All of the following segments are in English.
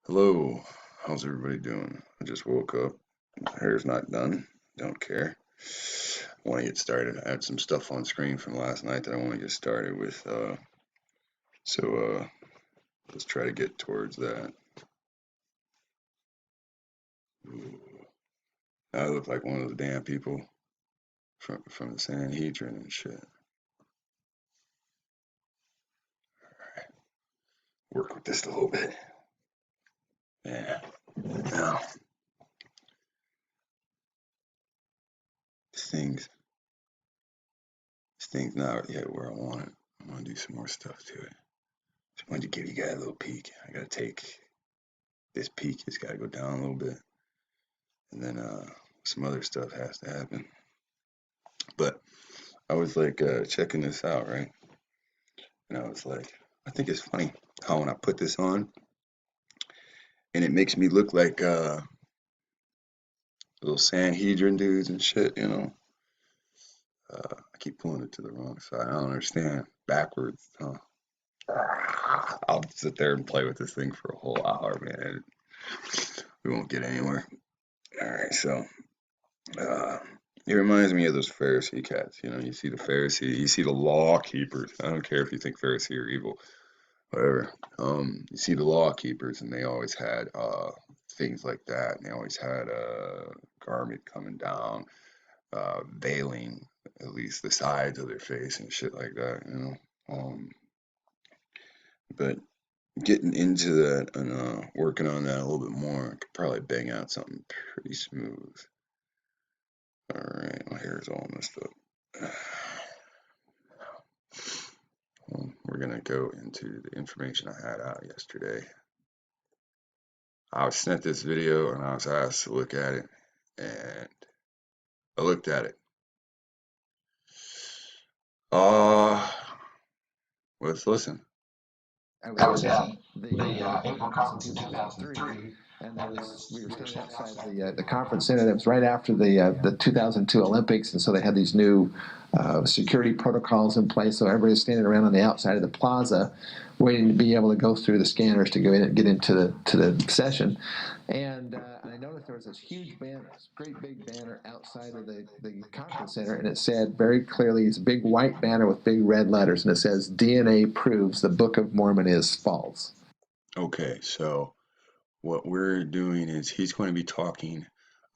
Hello, how's everybody doing? I just woke up. My hair's not done. Don't care. I want to get started. I had some stuff on screen from last night that I want to get started with. So let's try to get towards that. Ooh, I look like one of those damn people from the Sanhedrin and shit. Work with this a little bit. Yeah. Now, this thing's this thing's not yet where I want it. I want to do some more stuff to it. Just wanted to give you guys a little peek. I gotta take this peak has got to go down a little bit, and then some other stuff has to happen. But I was like checking this out, right? And I was like, I think it's funny how when I put this on, and it makes me look like little Sanhedrin dudes and shit, you know. I keep pulling it to the wrong side. I don't understand. Backwards, huh? I'll sit there and play with this thing for a whole hour, man. We won't get anywhere. All right, so Uh, it reminds me of those Pharisee cats. You know, you see the Pharisee, you see the law keepers. I don't care if you think Pharisee are evil, whatever. You see the law keepers, and they always had things like that. And they always had a garment coming down, veiling at least the sides of their face and shit like that. You know, but getting into that and working on that a little bit more, I could probably bang out something pretty smooth. All right, my hair is all messed up. Well, we're gonna go into the information I had out yesterday. I was sent this video and I was asked to look at it, and I looked at it. Uh, let's listen. I was at the April conference in 2003, and we were standing outside the conference center. That was right after the 2002 Olympics, and so they had these new security protocols in place. So everybody was standing around on the outside of the plaza, waiting to be able to go through the scanners to go in and get into the session. And I noticed there was this huge banner, this great big banner outside of the conference center, and it said very clearly, it's a big white banner with big red letters, and it says, "DNA proves the Book of Mormon is false." Okay, so what we're doing is he's going to be talking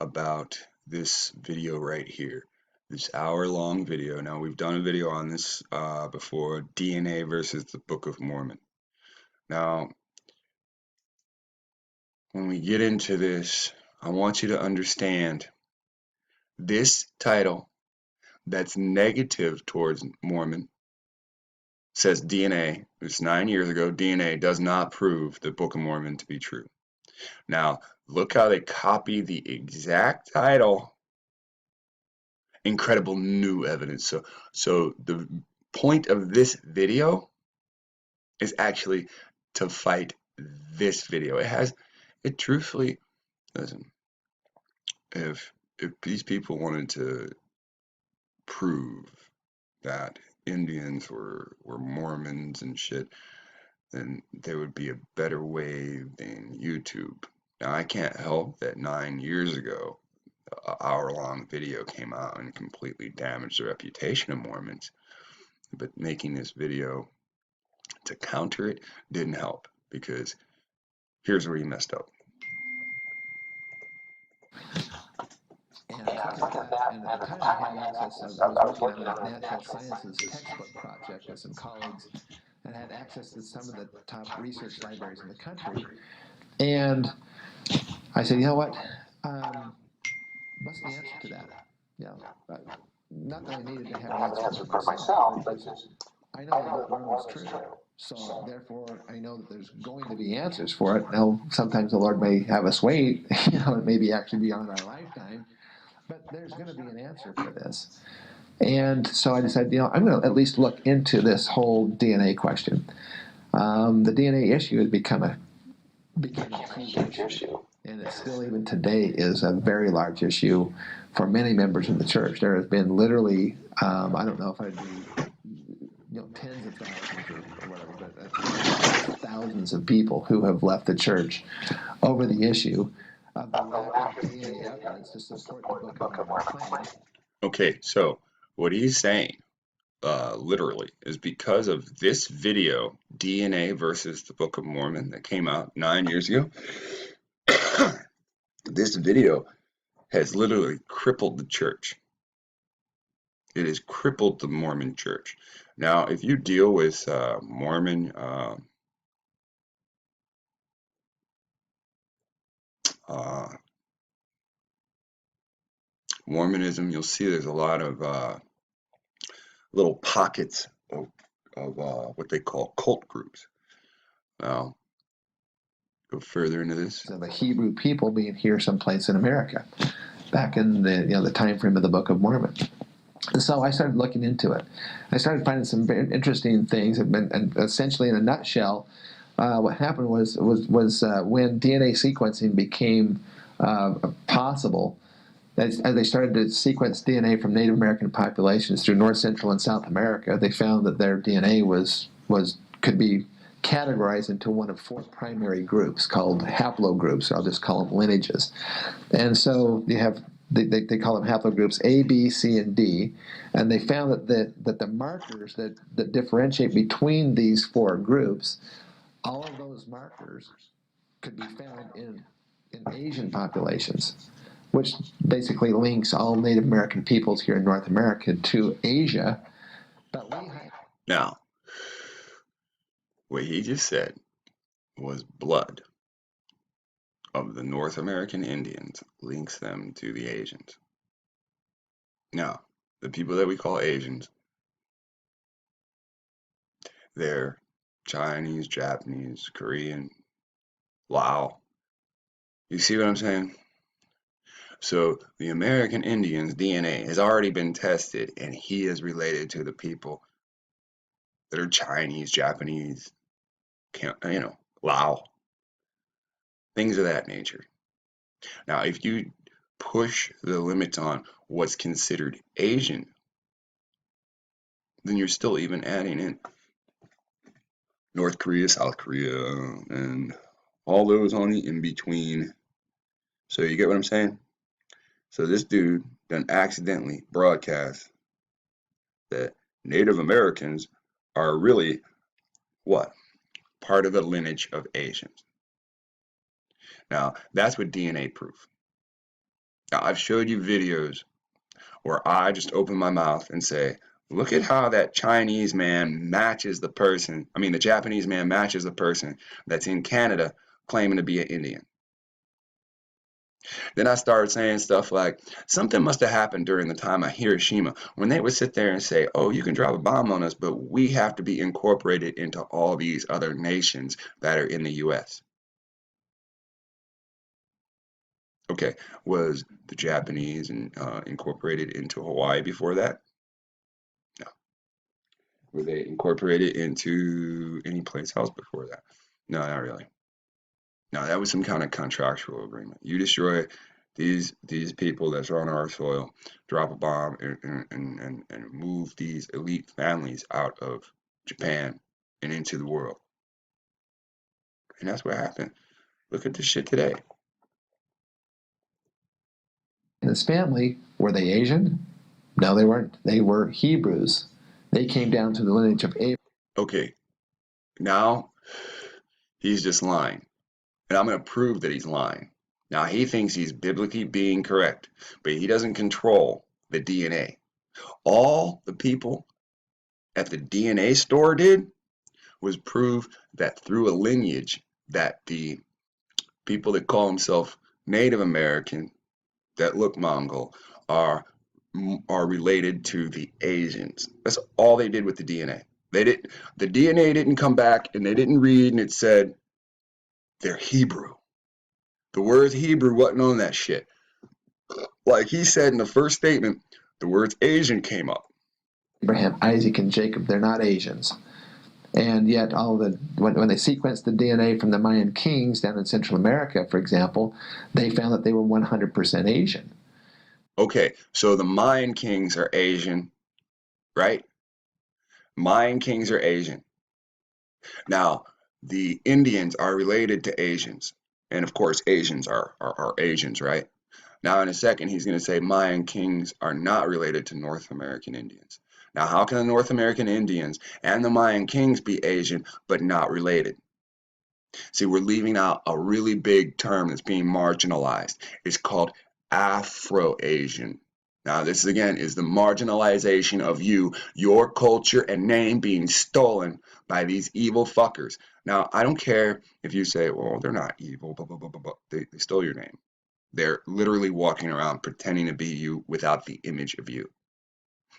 about this video right here, this hour-long video. Now, we've done a video on this before, DNA versus the Book of Mormon. Now, when we get into this, I want you to understand this title that's negative towards Mormon says DNA. It's 9 years ago. DNA does not prove the Book of Mormon to be true. Now, look how they copy the exact title. Incredible new evidence. So the point of this video is actually to fight this video. It truthfully, listen, if these people wanted to prove that Indians were Mormons and shit, then there would be a better way than YouTube. Now, I can't help that 9 years ago, an hour-long video came out and completely damaged the reputation of Mormons, but making this video to counter it didn't help, because here's where you messed up. And I was looking at that, and at the time I had access. I was working on a natural sciences textbook project with some colleagues, and had access to some of the top research libraries in the country. And I said, you know what? What's the answer to that? You know, not that I needed to have an answer for myself, but just I know the Book of Mormon is true. So therefore, I know that there's going to be answers for it. Now, sometimes the Lord may have us wait. You know, it may be actually beyond our lifetime, but there's going to be an answer for this. And so I decided, you know, I'm going to at least look into this whole DNA question. The DNA issue has became a huge issue, and it still even today is a very large issue for many members of the church. There has been literally, I don't know if I'd be, tens of thousands or whatever, but thousands of people who have left the church over the issue of the lack of DNA evidence to support the Book of Mormon claim. Okay, so what he's saying, literally, is because of this video, DNA versus the Book of Mormon, that came out 9 years ago. This video has literally crippled the church. It has crippled the Mormon church. Now, if you deal with Mormon Mormonism, you'll see there's a lot of little pockets of what they call cult groups. Now, go further into this. So the Hebrew people being here someplace in America, back in the time frame of the Book of Mormon. And so I started looking into it. I started finding some very interesting things. And essentially, in a nutshell, what happened was when DNA sequencing became possible, as they started to sequence DNA from Native American populations through North, Central, and South America, they found that their DNA could be categorized into one of 4 primary groups called haplogroups. I'll just call them lineages. And so you have they call them haplogroups A, B, C, and D, and they found that the markers that differentiate between these 4 groups, all of those markers could be found in Asian populations, which basically links all Native American peoples here in North America to Asia. But now, what he just said was blood of the North American Indians links them to the Asians. Now, the people that we call Asians, they're Chinese, Japanese, Korean, Lao. You see what I'm saying? So the American Indians' DNA has already been tested, and he is related to the people that are Chinese, Japanese, Lao, things of that nature. Now, if you push the limits on what's considered Asian, then you're still even adding in North Korea, South Korea, and all those on the in between. So you get what I'm saying? So this dude done accidentally broadcast that Native Americans are really what? Part of the lineage of Asians. Now, that's what DNA proof. Now, I've showed you videos where I just open my mouth and say, look at how that Chinese man matches the person, the Japanese man matches the person that's in Canada claiming to be an Indian. Then I started saying stuff like, something must have happened during the time of Hiroshima when they would sit there and say, oh, you can drop a bomb on us, but we have to be incorporated into all these other nations that are in the U.S. Okay, was the Japanese incorporated into Hawaii before that? No. Were they incorporated into any place else before that? No, not really. No, that was some kind of contractual agreement. You destroy these people that's on our soil, drop a bomb, and move these elite families out of Japan and into the world. And that's what happened. Look at this shit today. His family, were they Asian? No, they weren't. They were Hebrews. They came down to the lineage of Abraham. Okay, now he's just lying. And I'm going to prove that he's lying. Now, he thinks he's biblically being correct, but he doesn't control the DNA. All the people at the DNA store did was prove that through a lineage that the people that call themselves Native American that look Mongol are related to the Asians. That's all they did with the DNA. The DNA didn't come back and they didn't read and it said they're Hebrew. The word Hebrew wasn't on that shit. Like he said in the first statement, the words Asian came up. Abraham, Isaac, and Jacob, they're not Asians. And yet, when they sequenced the DNA from the Mayan kings down in Central America, for example, they found that they were 100% Asian. Okay, so the Mayan kings are Asian, right? Mayan kings are Asian. Now, the Indians are related to Asians. And of course, Asians are Asians, right? Now, in a second, he's going to say Mayan kings are not related to North American Indians. Now, how can the North American Indians and the Mayan kings be Asian but not related? See, we're leaving out a really big term that's being marginalized. It's called Afro-Asian. Now, this again is the marginalization of you, your culture and name being stolen by these evil fuckers. Now, I don't care if you say, well, they're not evil, blah, blah, blah, blah, blah. They stole your name. They're literally walking around pretending to be you without the image of you.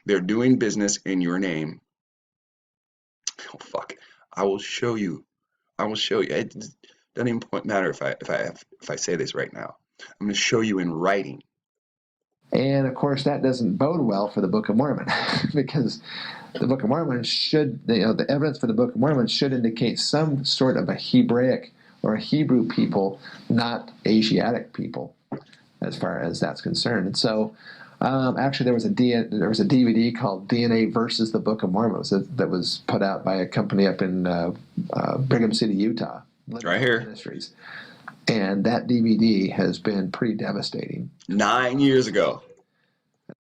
They're doing business in your name. Oh, fuck. I will show you. I will show you. It doesn't even matter if I say this right now. I'm going to show you in writing. And of course, that doesn't bode well for the Book of Mormon, because the Book of Mormon should, the evidence for the Book of Mormon should indicate some sort of a Hebraic or a Hebrew people, not Asiatic people, as far as that's concerned. And so, actually, there was a DVD called DNA versus the Book of Mormon that was put out by a company up in Brigham City, Utah, Right here. Ministries. And that DVD has been pretty devastating. 9 years ago.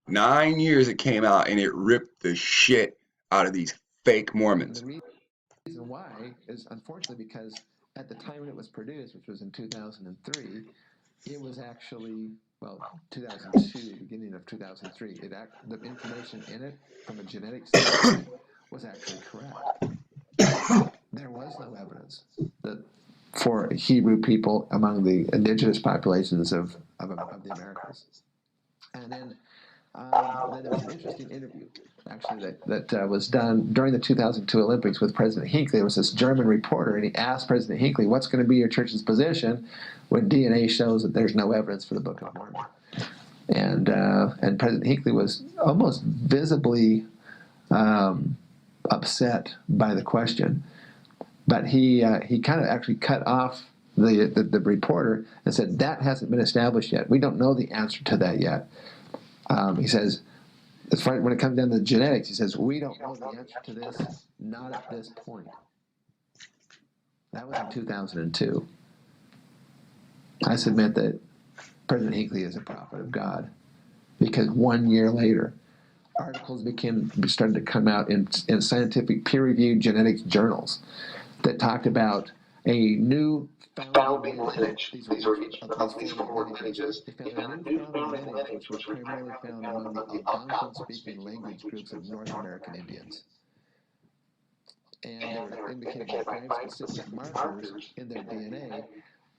9 years it came out, and it ripped the shit out of these fake Mormons. The reason why is, unfortunately, because at the time when it was produced, which was in 2003, it was actually, 2002, beginning of 2003. The information in it from a genetic standpoint was actually correct. There was no evidence for Hebrew people among the indigenous populations of the Americas. And then there was an interesting interview, actually, that was done during the 2002 Olympics with President Hinckley. There was this German reporter, and he asked President Hinckley, what's going to be your church's position when DNA shows that there's no evidence for the Book of Mormon? And President Hinckley was almost visibly upset by the question. But he kind of actually cut off the reporter and said, that hasn't been established yet. We don't know the answer to that yet. He says, as far when it comes down to genetics, he says, we don't know the answer to this, not at this point. That was in 2002. I submit that President Hinckley is a prophet of God, because 1 year later, articles started to come out in scientific peer-reviewed genetics journals that talked about a new founding lineage. These forward lineages. They found a new founding lineage, which was primarily found among the Algonquin-speaking language groups of North American Indians. And they were indicated by 5 specific markers in their DNA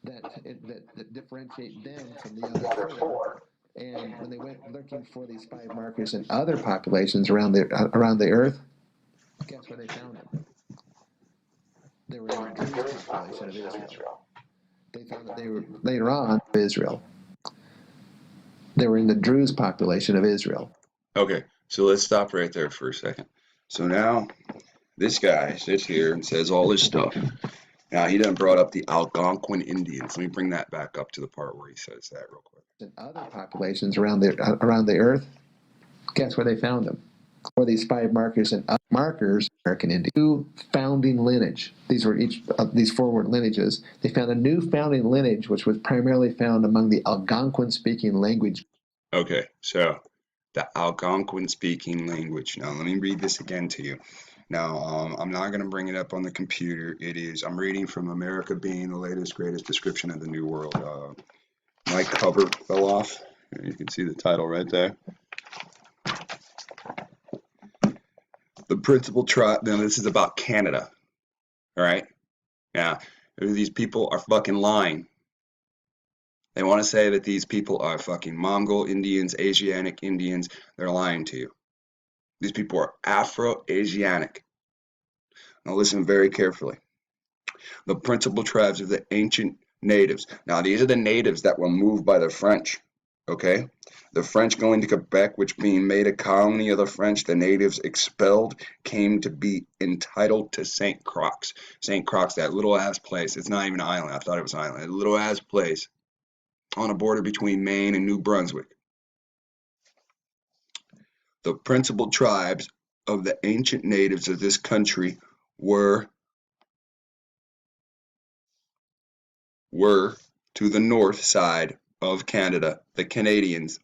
that differentiate them from the other 4. And when they went looking for these 5 markers in other populations around the earth, guess where they found them? They were in the Druze population of Israel. They found that they were later on Israel. They were in the Druze population of Israel. Okay, so let's stop right there for a second. So now this guy sits here and says all this stuff. Now he done brought up the Algonquin Indians. Let me bring that back up to the part where he says that real quick. In other populations around the earth, guess where they found them? For these 5 markers and markers, American Indian, new founding lineage. These were each of these forward lineages. They found a new founding lineage, which was primarily found among the Algonquin-speaking language. Okay, so the Algonquin-speaking language. Now let me read this again to you. Now I'm not going to bring it up on the computer. I'm reading from America Being the Latest, Greatest Description of the New World. My cover fell off. You can see the title right there. The principal tribe. Now this is about Canada. All right. Yeah. These people are fucking lying. They want to say that these people are fucking Mongol Indians, Asiatic Indians. They're lying to you. These people are Afro-Asiatic. Now listen very carefully. The principal tribes of the ancient natives. Now these are the natives that were moved by the French. Okay, the French going to Quebec, which being made a colony of the French, the natives expelled, came to be entitled to St. Croix. St. Croix, that little ass place. It's not even an island. I thought it was an island. A little ass place on a border between Maine and New Brunswick. The principal tribes of the ancient natives of this country were were to the north side of Canada, the Canadians,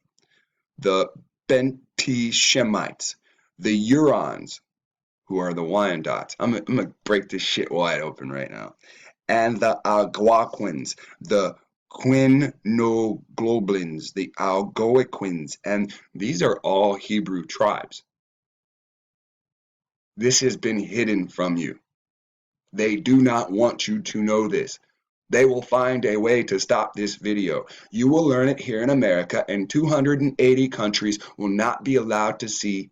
the Bentishemites, the Hurons, who are the Wyandots. I'm gonna break this shit wide open right now. And the Algonquins, the Quinoglobins, the Algonquins, and these are all Hebrew tribes. This has been hidden from you. They do not want you to know this. They will find a way to stop this video. You will learn it here in America, and 280 countries will not be allowed to see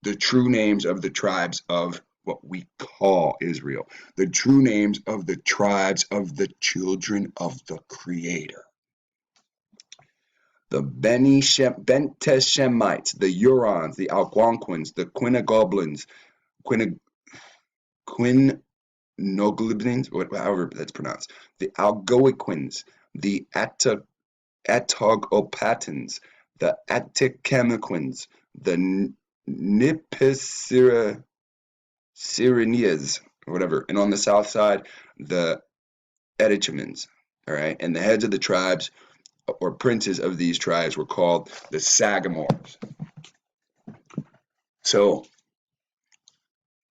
the true names of the tribes of what we call Israel, the true names of the tribes of the children of the Creator. The Benteshemites, the Hurons, the Algonquins, the Quinogoblins, Quinoglobins, however that's pronounced, the Algonquins, the Atogopatans, the Atikamekins, the Nipissirianias, or whatever, and on the south side, the Edichimans, all right, and the heads of the tribes or princes of these tribes were called the Sagamores. So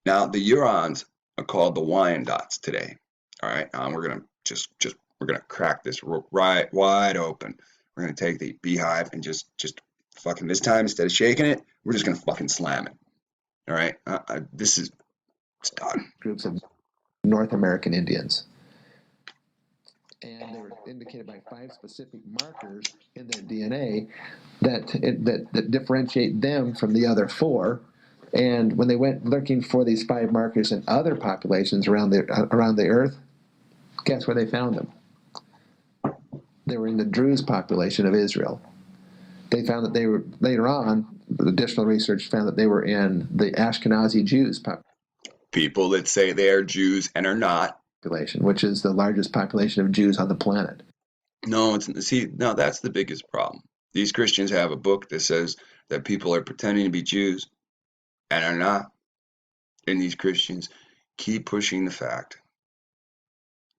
now the Hurons are called the Wyandots today. All right, we're gonna we're gonna crack this right wide open. We're gonna take the beehive and just fucking, this time, instead of shaking it, we're just gonna fucking slam it. All right, this is, it's done. Groups of North American Indians. And they were indicated by 5 specific markers in their DNA that differentiate them from the other 4. And when they went looking for these 5 markers in other populations around the earth, guess where they found them? They were in the Druze population of Israel. They found that they were, later on, additional research found that they were in the Ashkenazi Jews population. People that say they are Jews and are not. Which is the largest population of Jews on the planet. No, that's the biggest problem. These Christians have a book that says that people are pretending to be Jews and are not. And these Christians keep pushing the fact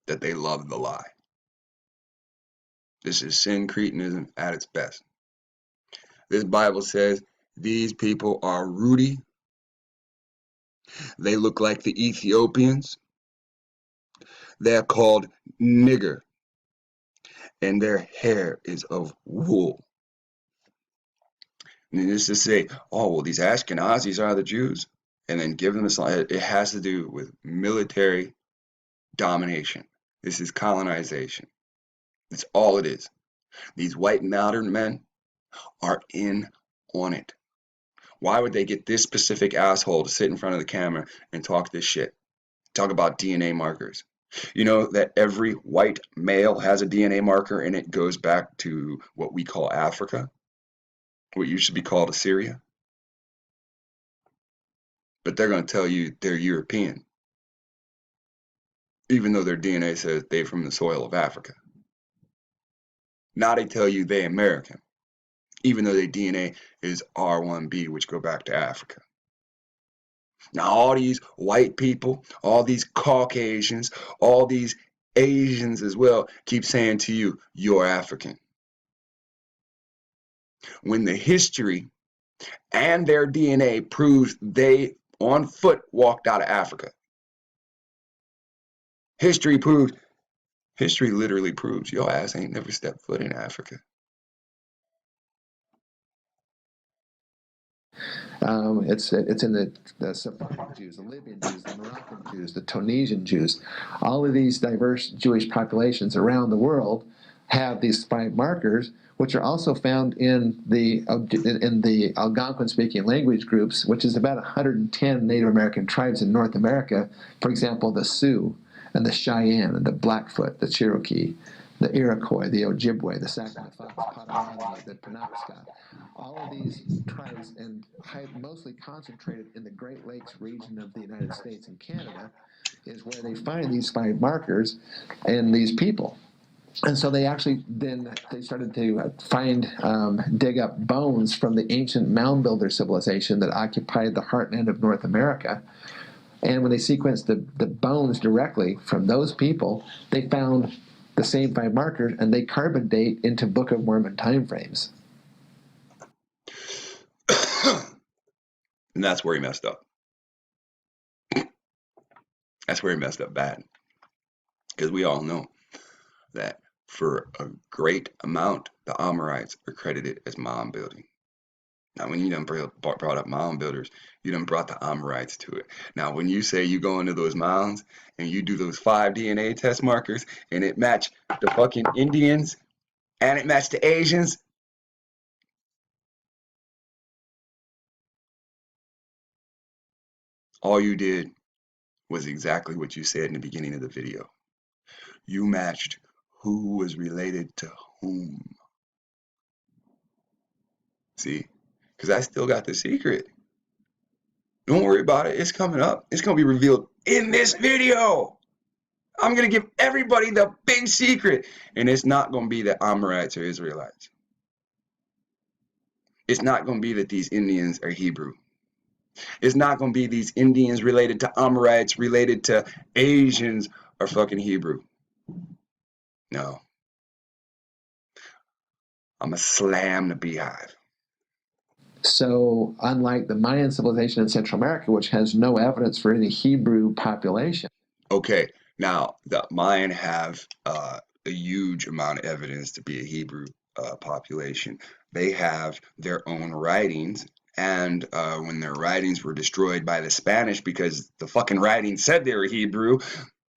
that they love the lie. This is syncretism at its best. This Bible says these people are rooty. They look like the Ethiopians. They're called nigger. And their hair is of wool. And this to say, oh, well, these Ashkenazis are the Jews. And then give them this lie. It has to do with military domination. This is colonization. It's all it is. These white modern men are in on it. Why would they get this specific asshole to sit in front of the camera and talk this shit? Talk about DNA markers. You know that every white male has a DNA marker, and it goes back to what we call Africa, what used to be called Assyria. But they're going to tell you they're European, even though their DNA says they're from the soil of Africa. Now they tell you they're American, even though their DNA is R1b, which go back to Africa. Now all these white people, all these Caucasians, all these Asians as well, keep saying to you, you're African. When the history and their DNA proves they on foot walked out of Africa. History literally proves your ass ain't never stepped foot in Africa. It's in the Sephardic Jews, the Libyan Jews, the Moroccan Jews, the Tunisian Jews. All of these diverse Jewish populations around the world have these 5 markers, which are also found in the Algonquin-speaking language groups, which is about 110 Native American tribes in North America. For example, the Sioux and the Cheyenne and the Blackfoot, the Cherokee, the Iroquois, the Ojibwe, the Sac-and-the-Fox, Potawatomi, the Penobscot. All of these tribes, and mostly concentrated in the Great Lakes region of the United States and Canada, is where they find these 5 markers in these people. And so they actually they started to dig up bones from the ancient mound builder civilization that occupied the heartland of North America. And when they sequenced the bones directly from those people, they found the same 5 markers, and they carbon date into Book of Mormon timeframes. And that's where he messed up. That's where he messed up bad. Because we all know that for a great amount, the Amorites are credited as mound building. Now, when you done brought up mound builders, you done brought the Amorites to it. Now, when you say you go into those mounds and you do those 5 DNA test markers and it match the fucking Indians and it matched the Asians, all you did was exactly what you said in the beginning of the video. You matched who was related to whom. See? Because I still got the secret. Don't worry about it. It's coming up. It's going to be revealed in this video. I'm going to give everybody the big secret. And it's not going to be that Amorites are Israelites. It's not going to be that these Indians are Hebrew. It's not going to be these Indians related to Amorites, related to Asians are fucking Hebrew. No. I'm going to slam the beehive. So, unlike the Mayan civilization in Central America, which has no evidence for any Hebrew population. Okay, now the Mayan have a huge amount of evidence to be a Hebrew population. They have their own writings, and when their writings were destroyed by the Spanish because the fucking writings said they were Hebrew,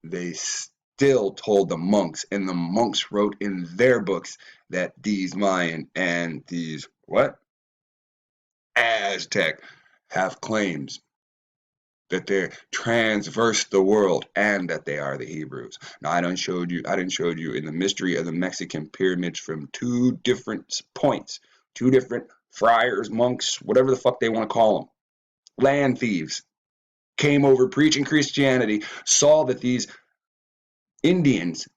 they still told the monks, and the monks wrote in their books that these Mayan and these Aztec have claims that they're transverse the world and that they are the Hebrews. Now I done showed you in the mystery of the Mexican pyramids from 2 different points, 2 different friars, monks, whatever the fuck they want to call them, land thieves, came over preaching Christianity, saw that these Indians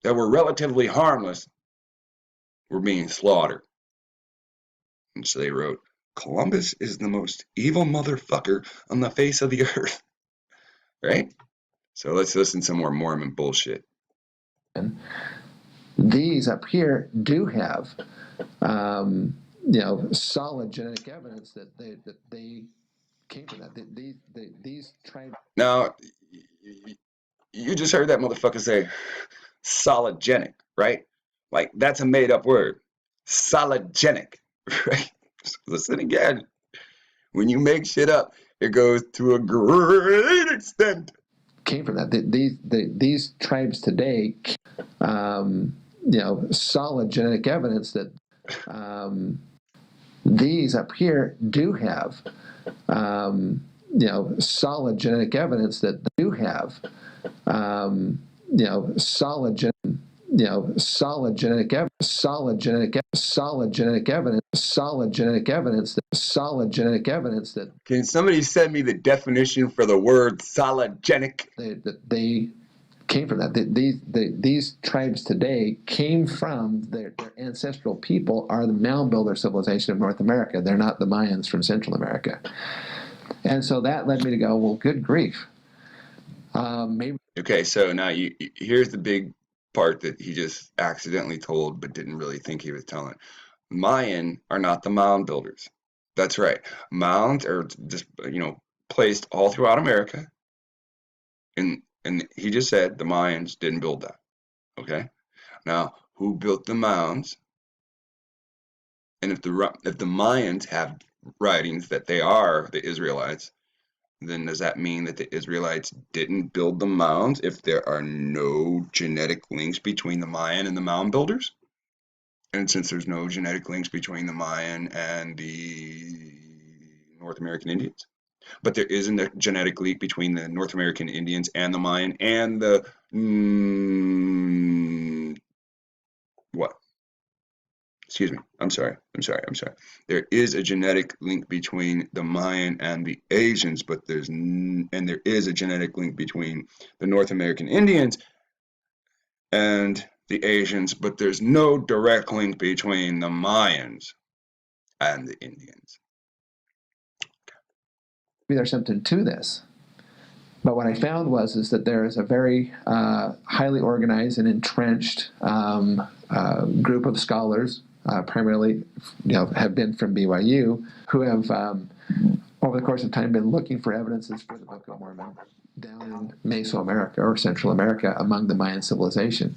that were relatively harmless were being slaughtered. And so they wrote, Columbus is the most evil motherfucker on the face of the earth. Right? So let's listen to some more Mormon bullshit. These up here do have, solid genetic evidence that they came from that. These tribes. Now, you just heard that motherfucker say sologenic, right? Like, that's a made-up word. Sologenic, right? Listen again. When you make shit up, it goes to a great extent. Came from that. These tribes today, solid genetic evidence that these up here do have, solid genetic evidence that do have, solid genetic evidence that. Can somebody send me the definition for the word sologenic? They came from that. These tribes today came from their ancestral people are the mound builder civilization of North America. They're not the Mayans from Central America. And so that led me to go, well, good grief. Maybe. Okay, so now here's the big part that he just accidentally told but didn't really think he was telling. Mayan are not the mound builders. That's right. Mounds are just, placed all throughout America. And he just said the Mayans didn't build that. Okay? Now, who built the mounds? And if the Mayans have writings that they are the Israelites, then does that mean that the Israelites didn't build the mounds if there are no genetic links between the Mayan and the mound builders? And since there's no genetic links between the Mayan and the North American Indians, but there isn't a genetic link between the North American Indians and the Mayan and the what? Excuse me. I'm sorry. There is a genetic link between the Mayan and the Asians, but there is a genetic link between the North American Indians and the Asians, but there's no direct link between the Mayans and the Indians. Maybe there's something to this. But what I found is that there is a very highly organized and entrenched group of scholars, primarily, have been from BYU, who have, over the course of time, been looking for evidences for the Book of Mormon down in Mesoamerica or Central America among the Mayan civilization.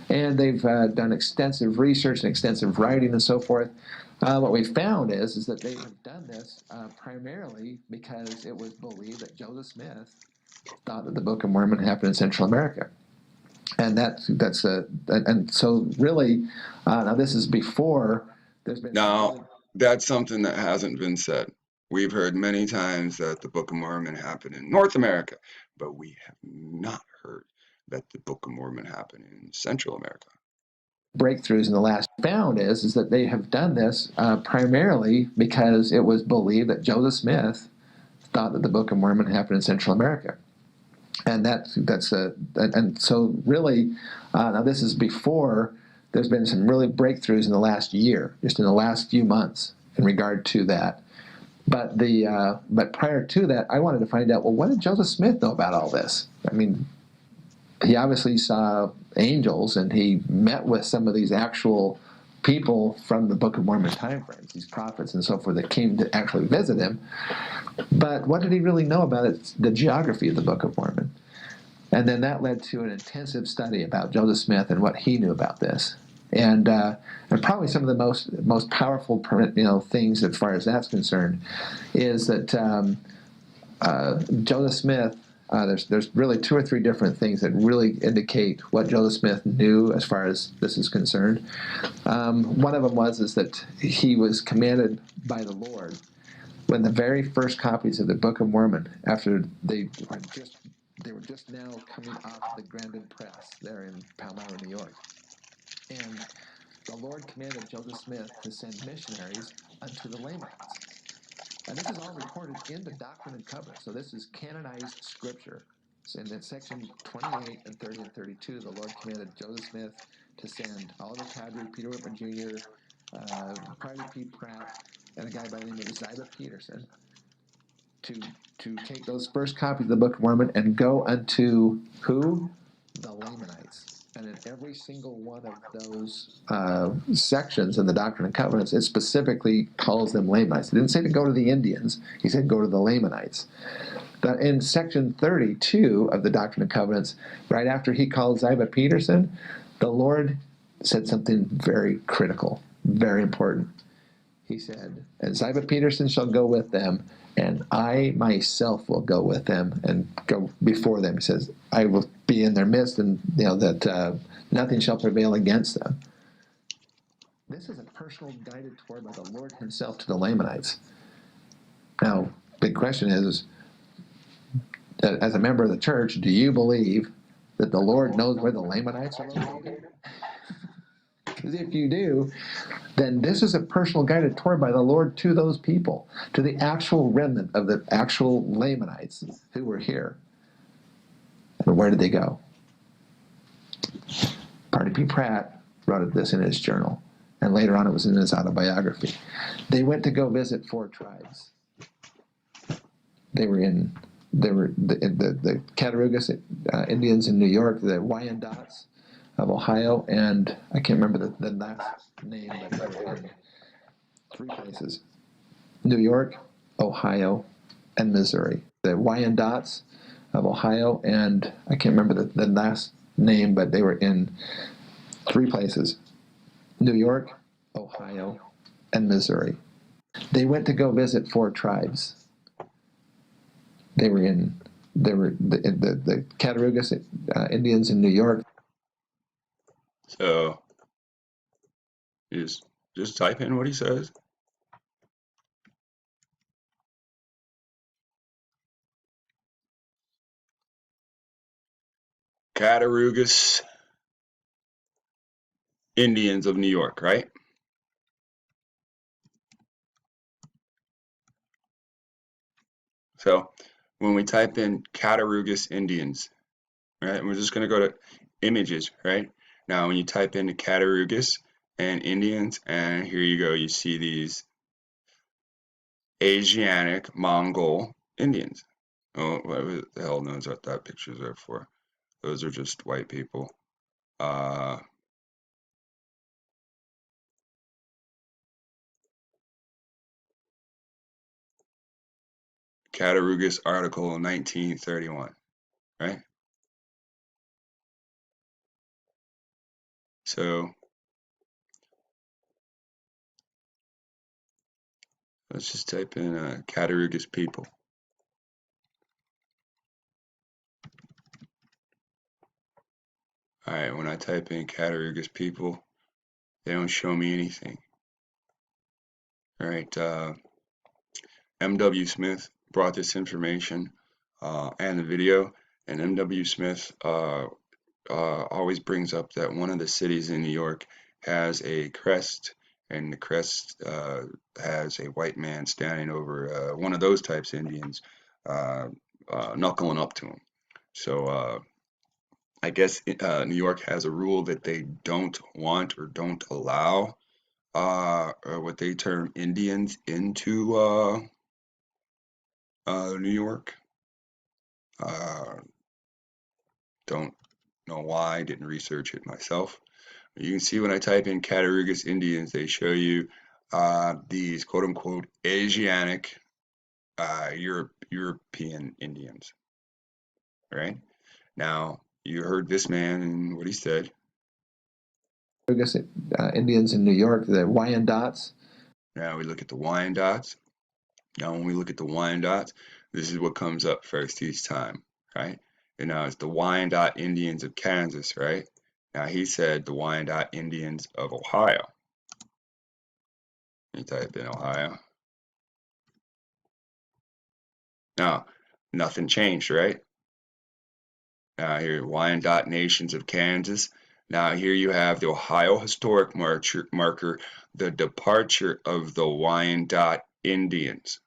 And they've done extensive research and extensive writing and so forth. What we found is that they have done this primarily because it was believed that Joseph Smith thought that the Book of Mormon happened in Central America. And so really, now this is before there's been. Now, that's something that hasn't been said. We've heard many times that the Book of Mormon happened in North America, but we have not heard that the Book of Mormon happened in Central America. Breakthroughs in the last found is that they have done this primarily because it was believed that Joseph Smith thought that the Book of Mormon happened in Central America. And so really, now this is before there's been some really breakthroughs in the last year, just in the last few months in regard to that. But prior to that, I wanted to find out, well, what did Joseph Smith know about all this? I mean, he obviously saw angels, and he met with some of these actual people from the Book of Mormon time frames, these prophets and so forth that came to actually visit him. But what did he really know about it? The geography of the Book of Mormon. And then that led to an intensive study about Joseph Smith and what he knew about this. And probably some of the most powerful things as far as that's concerned is that Joseph Smith, there's really 2 or 3 different things that really indicate what Joseph Smith knew as far as this is concerned. One of them is that he was commanded by the Lord when the very first copies of the Book of Mormon, after they were just now coming off the Grandin Press there in Palmyra, New York. And the Lord commanded Joseph Smith to send missionaries unto the Lamanites. And this is all recorded in the Doctrine and Covenants. So this is canonized scripture. So in section 28 and 30 and 32, the Lord commanded Joseph Smith to send Oliver Cowdery, Peter Whitman Jr., Parley P. Pratt, and a guy by the name of Ziba Peterson to take those first copies of the Book of Mormon and go unto who? The Lamanites. And in every single one of those sections in the Doctrine and Covenants, it specifically calls them Lamanites. It didn't say to go to the Indians. He said go to the Lamanites. But in section 32 of the Doctrine and Covenants, right after he called Ziba Peterson, the Lord said something very critical, very important. He said, and Ziba Peterson shall go with them, and I myself will go with them and go before them. He says, I will be in their midst, and that nothing shall prevail against them. This is a personal guided tour by the Lord himself to the Lamanites. Now, big question is, as a member of the church, do you believe that the Lord knows where the Lamanites are located? Because if you do, then this is a personal guided tour by the Lord to those people, to the actual remnant of the actual Lamanites who were here. And where did they go? Parley P. Pratt wrote this in his journal, and later on it was in his autobiography. They went to go visit 4 tribes. They were the Cattaraugus Indians in New York, the Wyandots of Ohio, and I can't remember the last name, but they were in 3 places: New York, Ohio, and Missouri. The Wyandots of Ohio, and I can't remember the last name, but they were in 3 places: New York, Ohio, and Missouri. They went to go visit 4 tribes. They were the Cattaraugus Indians in New York. So just type in what he says. Cattaraugus Indians of New York, right? So when we type in Cattaraugus Indians, right, we're just going to go to images, right? Now when you type in Cattaraugus and Indians, and here you go, you see these Asiatic Mongol Indians. Oh, what the hell knows what that picture's there for? Those are just white people. Cattaraugus article in 1931, right? So let's just type in Cattaraugus people. All right, when I type in Cattaraugus people, they don't show me anything. All right, M.W. Smith brought this information and the video, and M.W. Smith always brings up that one of the cities in New York has a crest, and the crest has a white man standing over one of those types of Indians, knuckling up to him. So I guess New York has a rule that they don't want or don't allow what they term Indians into New York. Don't know why, didn't research it myself. You can see when I type in Cattaraugus Indians, they show you these quote unquote Asiatic European Indians. Right? Now, you heard this man and what he said. I guess Indians in New York, the Wyandots. Now we look at the Wyandots. Now, when we look at the Wyandots, this is what comes up first each time, right? And now it's the Wyandotte Indians of Kansas, right? Now he said the Wyandotte Indians of Ohio. You type in Ohio. Now, nothing changed, right? Now here, Wyandotte Nations of Kansas. Now here you have the Ohio Historic Marker, the departure of the Wyandotte Indians.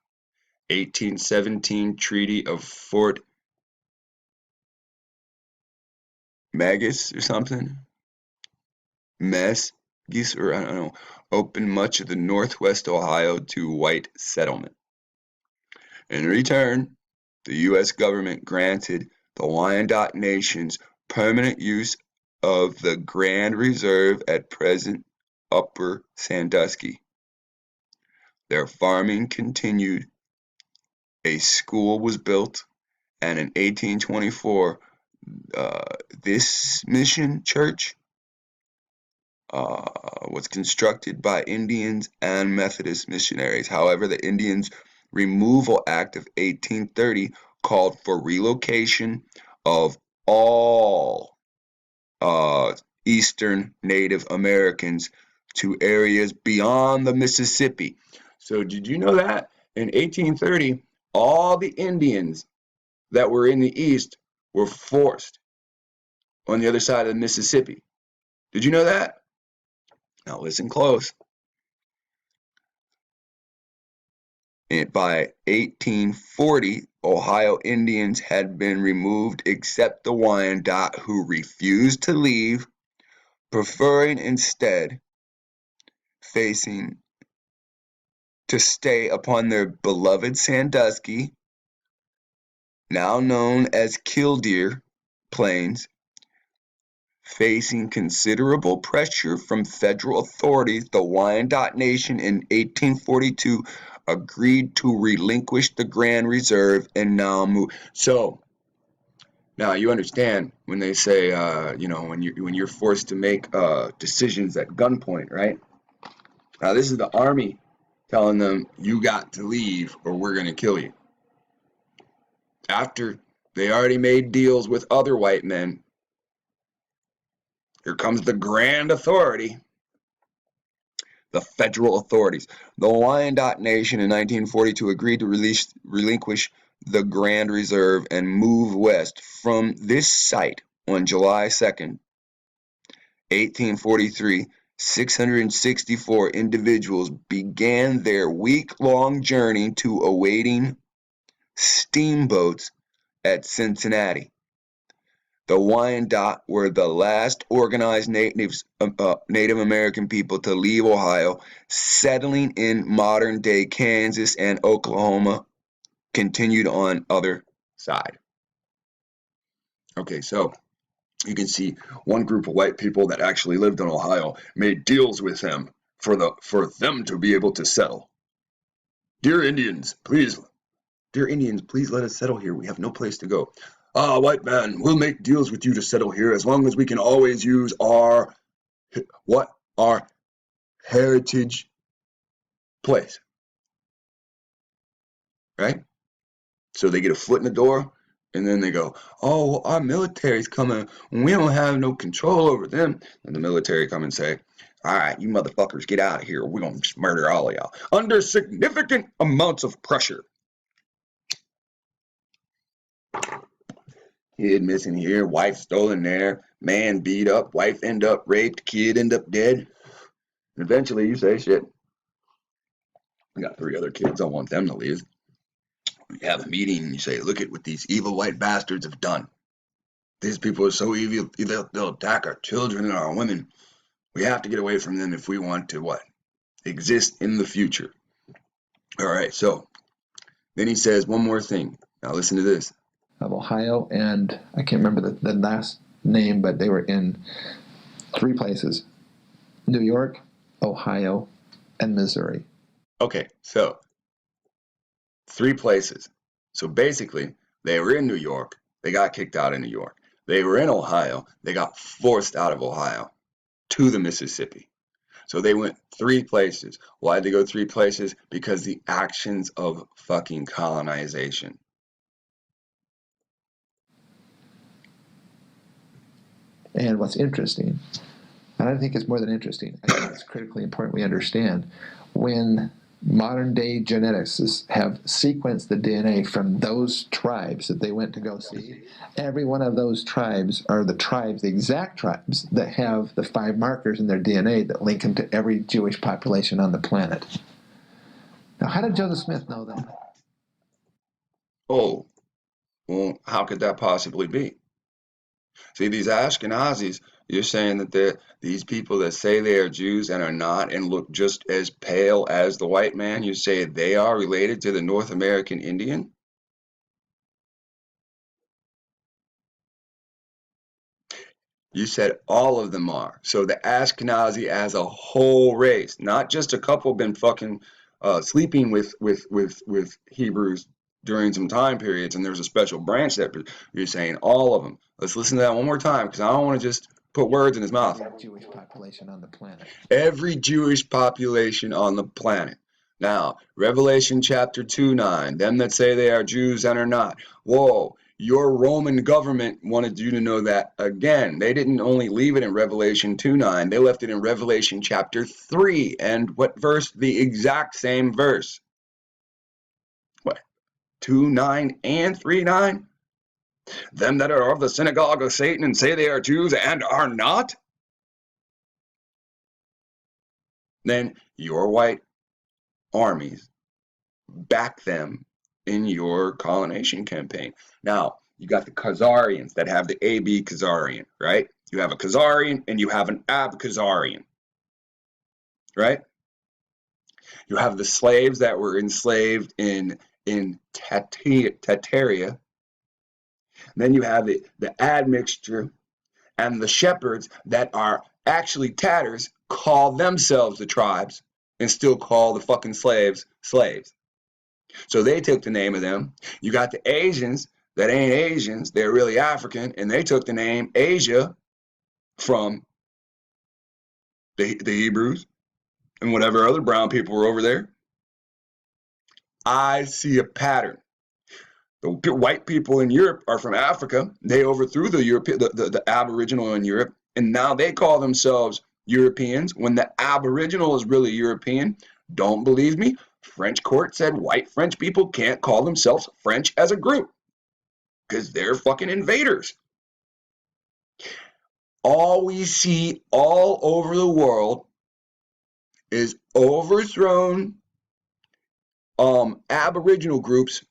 1817 Treaty of Fort Magus or something. Mesgis, or I don't know, opened much of the northwest Ohio to white settlement. In return, the U.S. government granted the Wyandot Nations permanent use of the Grand Reserve at present Upper Sandusky. Their farming continued, a school was built, and in 1824, this mission church was constructed by Indians and Methodist missionaries. However, the Indians Removal Act of 1830 called for relocation of all Eastern Native Americans to areas beyond the Mississippi. So did you know that? In 1830, all the Indians that were in the East were forced on the other side of the Mississippi. Did you know that? Now listen close. By 1840, Ohio Indians had been removed except the Wyandot, who refused to leave, preferring instead facing to stay upon their beloved Sandusky, now known as Killdeer Plains. Facing considerable pressure from federal authorities, the Wyandot Nation in 1842 agreed to relinquish the Grand Reserve and now move. So now you understand when they say, when you're forced to make decisions at gunpoint, right? Now this is the Army telling them you got to leave or we're going to kill you. After they already made deals with other white men, here comes the Grand Authority. The federal authorities. The Wyandot Nation in 1942 agreed to relinquish the Grand Reserve and move west. From this site on July 2nd, 1843, 664 individuals began their week-long journey to awaiting steamboats at Cincinnati. The Wyandot were the last organized Native American people to leave Ohio, settling in modern-day Kansas and Oklahoma, continued on other side. Okay, so you can see one group of white people that actually lived in Ohio made deals with him for them to be able to settle. Dear Indians, please let us settle here. We have no place to go. White man, we'll make deals with you to settle here as long as we can always use our heritage place. Right? So they get a foot in the door, and then they go, oh, well, our military's coming, and we don't have no control over them. And the military come and say, all right, you motherfuckers, get out of here. We're going to just murder all of y'all under significant amounts of pressure. Kid missing here, wife stolen there, man beat up, wife end up raped, kid end up dead. And eventually you say, shit, I got 3 other kids, I want them to leave. You have a meeting and you say, look at what these evil white bastards have done. These people are so evil, they'll attack our children and our women. We have to get away from them if we want to what? Exist in the future. All right, so then he says one more thing. Now listen to this. Of Ohio, and I can't remember the last name, but they were in 3 places: New York, Ohio, and Missouri. Okay, so 3 places. So basically, they were in New York. They got kicked out of New York. They were in Ohio. They got forced out of Ohio to the Mississippi. So they went 3 places. Why did they go 3 places? Because the actions of fucking colonization. And what's interesting, and I think it's more than interesting, I think it's critically important we understand, when modern day geneticists have sequenced the DNA from those tribes that they went to go see, every one of those tribes are the tribes, the exact tribes, that have the 5 markers in their DNA that link them to every Jewish population on the planet. Now, how did Joseph Smith know that? Oh, well, how could that possibly be? See, these Ashkenazis, you're saying that these people that say they are Jews and are not and look just as pale as the white man, you say they are related to the North American Indian? You said all of them are. So the Ashkenazi as a whole race, not just a couple been fucking sleeping with Hebrews during some time periods, and there's a special branch that you're saying all of them. Let's listen to that one more time, because I don't want to just put words in his mouth. Every Jewish population on the planet. Every Jewish population on the planet. Now, Revelation chapter 2:9, them that say they are Jews and are not. Whoa, your Roman government wanted you to know that again. They didn't only leave it in Revelation 2:9, they left it in Revelation chapter 3. And what verse? The exact same verse. What? 2:9 and 3:9? Them that are of the synagogue of Satan and say they are Jews and are not? Then your white armies back them in your colonization campaign. Now, you got the Khazarians that have the AB Khazarian, right? You have a Khazarian and you have an Ab Khazarian, right? You have the slaves that were enslaved in Tataria. Then you have the admixture and the shepherds that are actually Tatars, call themselves the tribes and still call the fucking slaves slaves. So they took the name of them. You got the Asians that ain't Asians, they're really African, and they took the name Asia from the Hebrews and whatever other brown people were over there. I see a pattern. The white people in Europe are from Africa. They overthrew the Aboriginal in Europe, and now they call themselves Europeans when the Aboriginal is really European. Don't believe me? French court said white French people can't call themselves French as a group because they're fucking invaders. All we see all over the world is overthrown Aboriginal groups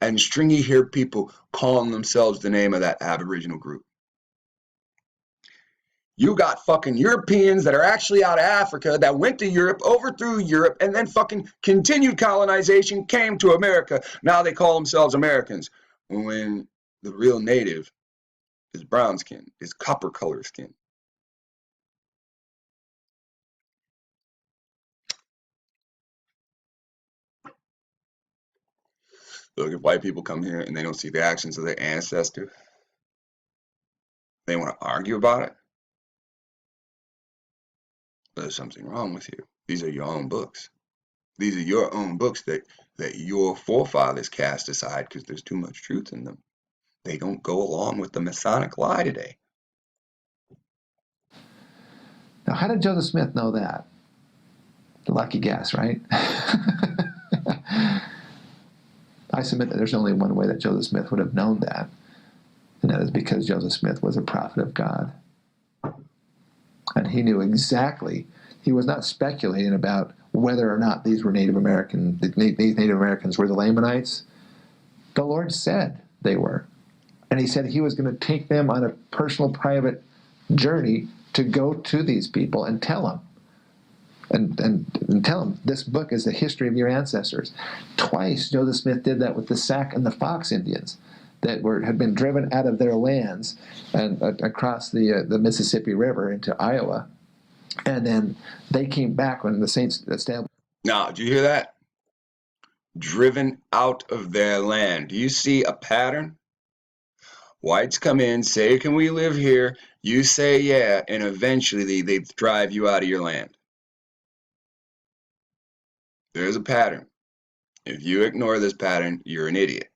and stringy haired people calling themselves the name of that Aboriginal group. You got fucking Europeans that are actually out of Africa that went to Europe, overthrew Europe, and then fucking continued colonization, came to America. Now they call themselves Americans. When the real native is brown skin, is copper color skin. Look, if white people come here and they don't see the actions of their ancestors, they want to argue about it, there's something wrong with you. These are your own books. These are your own books that your forefathers cast aside because there's too much truth in them. They don't go along with the Masonic lie today. Now, how did Joseph Smith know that? The lucky guess, right? I submit that there's only one way that Joseph Smith would have known that, and that is because Joseph Smith was a prophet of God. And he knew exactly, he was not speculating about whether or not these were Native American, these Native Americans were the Lamanites. The Lord said they were. And he said he was going to take them on a personal, private journey to go to these people and tell them. And tell them, this book is the history of your ancestors. Twice Joseph Smith did that with the Sac and the Fox Indians that had been driven out of their lands and across the Mississippi River into Iowa. And then they came back when the Saints established. Now, do you hear that? Driven out of their land. Do you see a pattern? Whites come in, say, can we live here? You say, yeah, and eventually they drive you out of your land. There's a pattern. If you ignore this pattern, you're an idiot.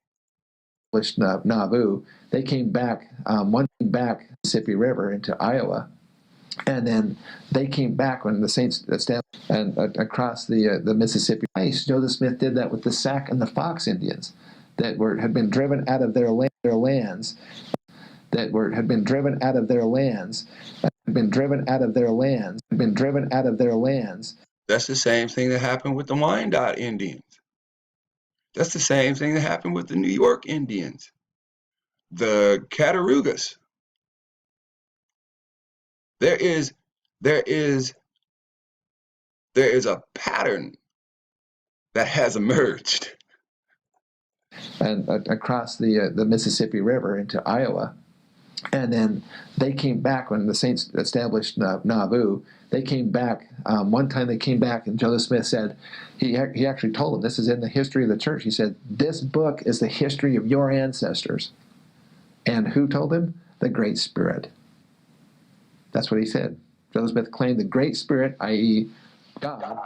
Nauvoo, they came back, back Mississippi River into Iowa, and then they came back when the Saints established and across the Mississippi. Twice Joseph Smith did that with the Sac and the Fox Indians that had been driven out of their lands, had been driven out of their lands. That's the same thing that happened with the Wyandotte Indians. That's the same thing that happened with the New York Indians, the Cattaraugus. There is a pattern that has emerged. And across the Mississippi River into Iowa. And then they came back when the Saints established Nauvoo. They came back. One time they came back, and Joseph Smith said, he actually told them, this is in the history of the church. He said, this book is the history of your ancestors. And who told him? The Great Spirit. That's what he said. Joseph Smith claimed the Great Spirit, i.e. God,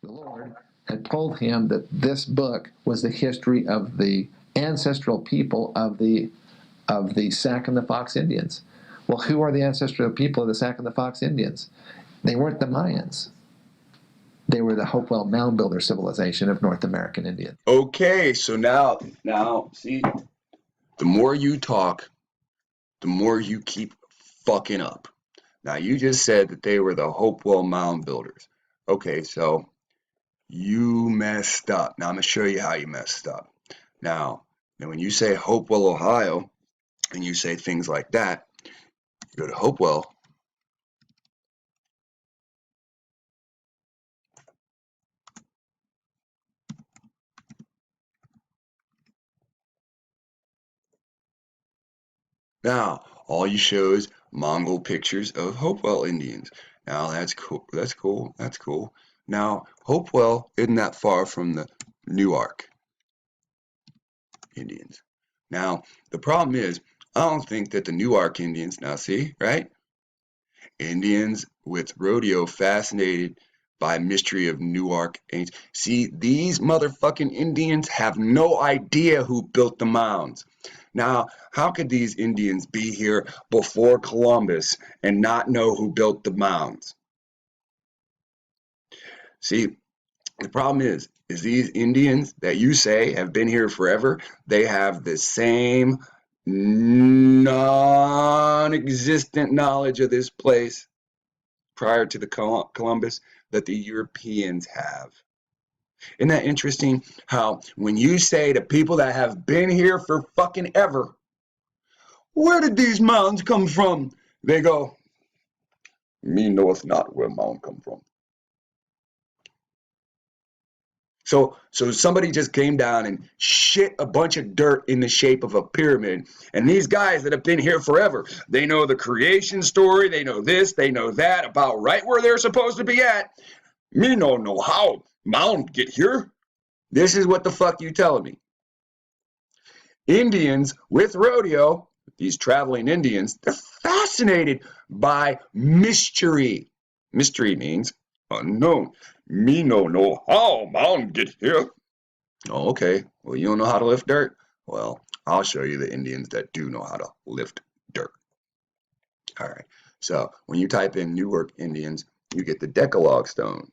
the Lord, had told him that this book was the history of the ancestral people of the Sac and the Fox Indians. Well, who are the ancestral people of the Sac and the Fox Indians? They weren't the Mayans. They were the Hopewell Mound Builder civilization of North American Indians. Okay, so now, see, the more you talk, the more you keep fucking up. Now, you just said that they were the Hopewell Mound Builders. Okay, so you messed up. Now, I'm going to show you how you messed up. Now, when you say Hopewell, Ohio, and you say things like that, you go to Hopewell. Now, all you show is Mongol pictures of Hopewell Indians. Now, that's cool. That's cool. That's cool. Now, Hopewell isn't that far from the Newark Indians. Now, the problem is, I don't think that the Newark Indians, now see, right? Indians with rodeo fascinated by mystery of Newark. See, these motherfucking Indians have no idea who built the mounds. Now, how could these Indians be here before Columbus and not know who built the mounds? See, the problem is these Indians that you say have been here forever, they have the same non-existent knowledge of this place prior to the Columbus that the Europeans have. Isn't that interesting how when you say to people that have been here for fucking ever, where did these mountains come from? They go, Me knoweth not where mound come from. So somebody just came down and shit a bunch of dirt in the shape of a pyramid. And these guys that have been here forever, they know the creation story, they know this, they know that, about right where they're supposed to be at. Me no know how mound get here. This is what the fuck you telling me. Indians with rodeo, these traveling Indians, they're fascinated by mystery. Mystery means unknown. Me no know how mound get here. Oh, okay. Well, you don't know how to lift dirt? Well, I'll show you the Indians that do know how to lift dirt. All right. So when you type in Newark Indians, you get the Decalogue stone.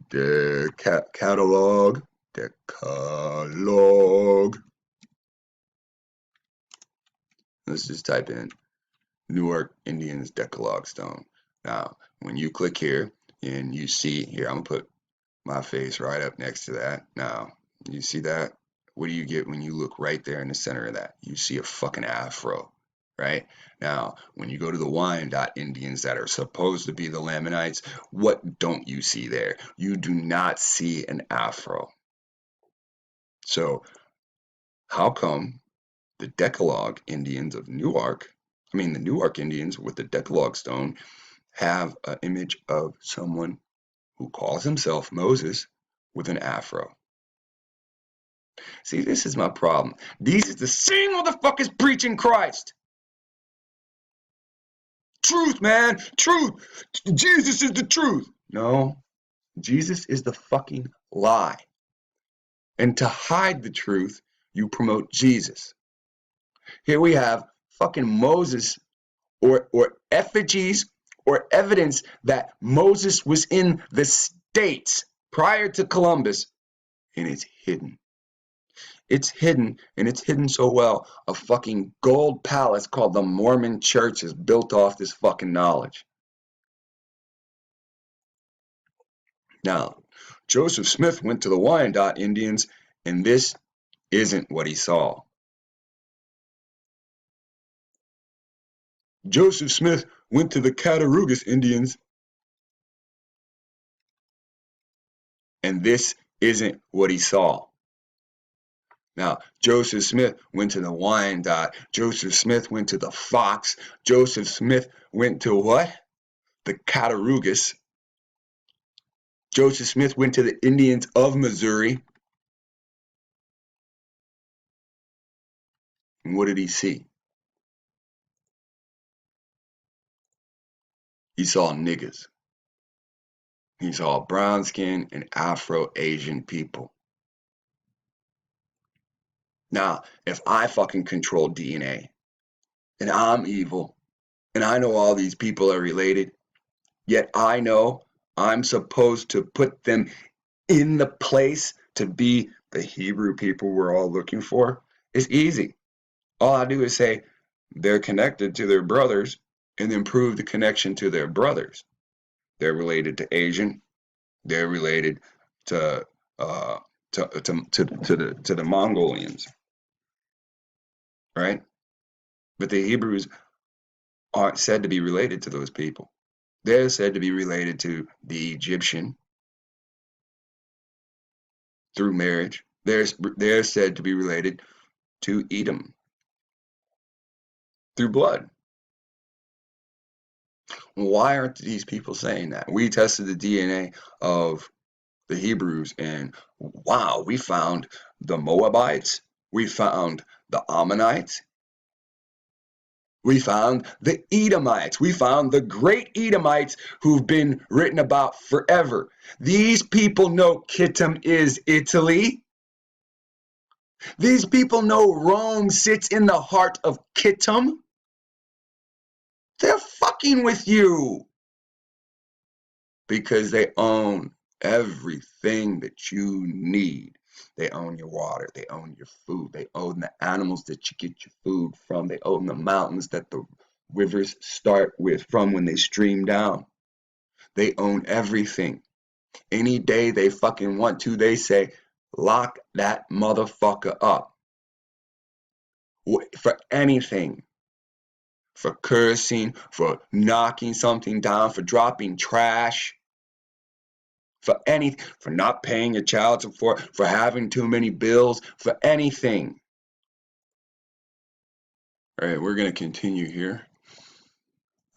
Decalogue. Let's just type in Newark Indians Decalogue stone. Now, when you click here and you see here, I'm gonna put my face right up next to that. Now, you see that? What do you get when you look right there in the center of that? You see a fucking afro, right? Now, when you go to the Wyandotte Indians that are supposed to be the Lamanites, what don't you see there? You do not see an afro. So, how come the Decalogue Indians of Newark, the Newark Indians with the Decalogue stone, have an image of someone who calls himself Moses with an afro? See, this is my problem. These is the same motherfuckers preaching Christ. Truth, man. Truth. Jesus is the truth. No, Jesus is the fucking lie. And to hide the truth, you promote Jesus. Here we have fucking Moses or effigies or evidence that Moses was in the States prior to Columbus, and it's hidden. It's hidden, and it's hidden so well. A fucking gold palace called the Mormon Church is built off this fucking knowledge. Now, Joseph Smith went to the Wyandotte Indians, and this isn't what he saw. Joseph Smith went to the Cattaraugus Indians, and this isn't what he saw. Now, Joseph Smith went to the Wyandotte. Joseph Smith went to the Fox. Joseph Smith went to what? The Cattaraugus. Joseph Smith went to the Indians of Missouri. And what did he see? He saw niggas. He saw brown skin and Afro-Asian people. Now, if I fucking control DNA, and I'm evil, and I know all these people are related, yet I know I'm supposed to put them in the place to be the Hebrew people we're all looking for, it's easy. All I do is say they're connected to their brothers and then prove the connection to their brothers. They're related to Asian. They're related to the Mongolians, right? But the Hebrews aren't said to be related to those people. They're said to be related to the Egyptian through marriage. They're said to be related to Edom through blood. Why aren't these people saying that? We tested the DNA of the Hebrews, and wow, we found the Moabites, we found the Ammonites, we found the Edomites, we found the great Edomites who've been written about forever. These people know Kittim is Italy. These people know Rome sits in the heart of Kittim. They're fucking with you because they own everything that you need. They own your water, they own your food, they own the animals that you get your food from, they own the mountains that the rivers start with from when they stream down. They own everything. Any day they fucking want to, they say, lock that motherfucker up. For anything. for cursing, for knocking something down, for dropping trash, for anything, for not paying your child support, for having too many bills, for anything. All right, we're going to continue here.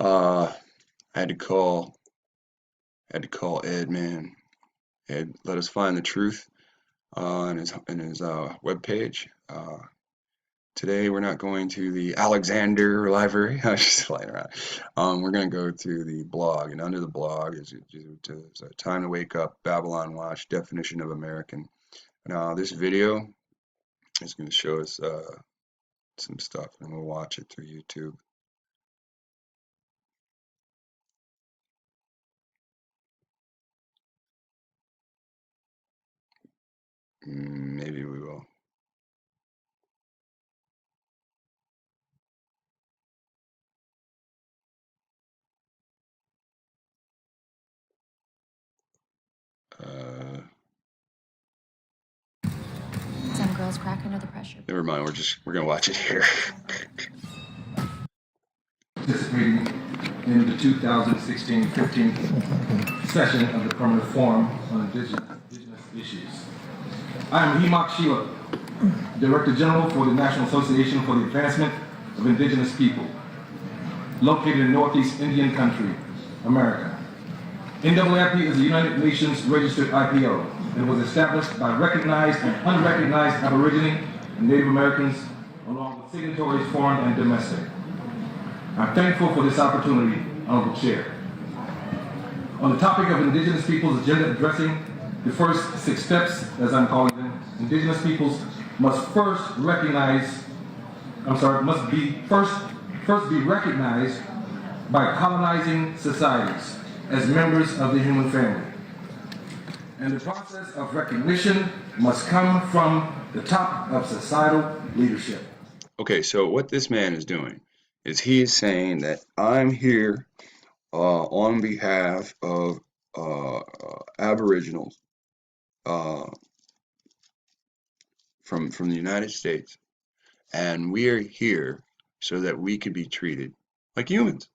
I had to call Ed, man. Ed, let us find the truth in his webpage. Today we're not going to the Alexander Library. I was just playing around. We're going to go to the blog, and under the blog is Time to Wake Up, Babylon Watch, Definition of American. Now this video is going to show us some stuff, and we'll watch it through YouTube. Maybe we will. Some girls crack under the pressure. Never mind. We're gonna watch it here. Participating in the 2016-15 session of the Permanent Forum on Indigenous Issues. I am Hemok Sheila, Director General for the National Association for the Advancement of Indigenous People, located in Northeast Indian Country, America. NAAP is a United Nations registered IPO and was established by recognized and unrecognized Aboriginal and Native Americans, along with signatories foreign and domestic. I'm thankful for this opportunity, Honorable Chair. On the topic of Indigenous peoples' agenda addressing the first 6 steps, as I'm calling them, Indigenous peoples must first be recognized by colonizing societies as members of the human family. And the process of recognition must come from the top of societal leadership. Okay, so what this man is doing is he is saying that I'm here on behalf of Aboriginals from the United States, and we are here so that we could be treated like humans.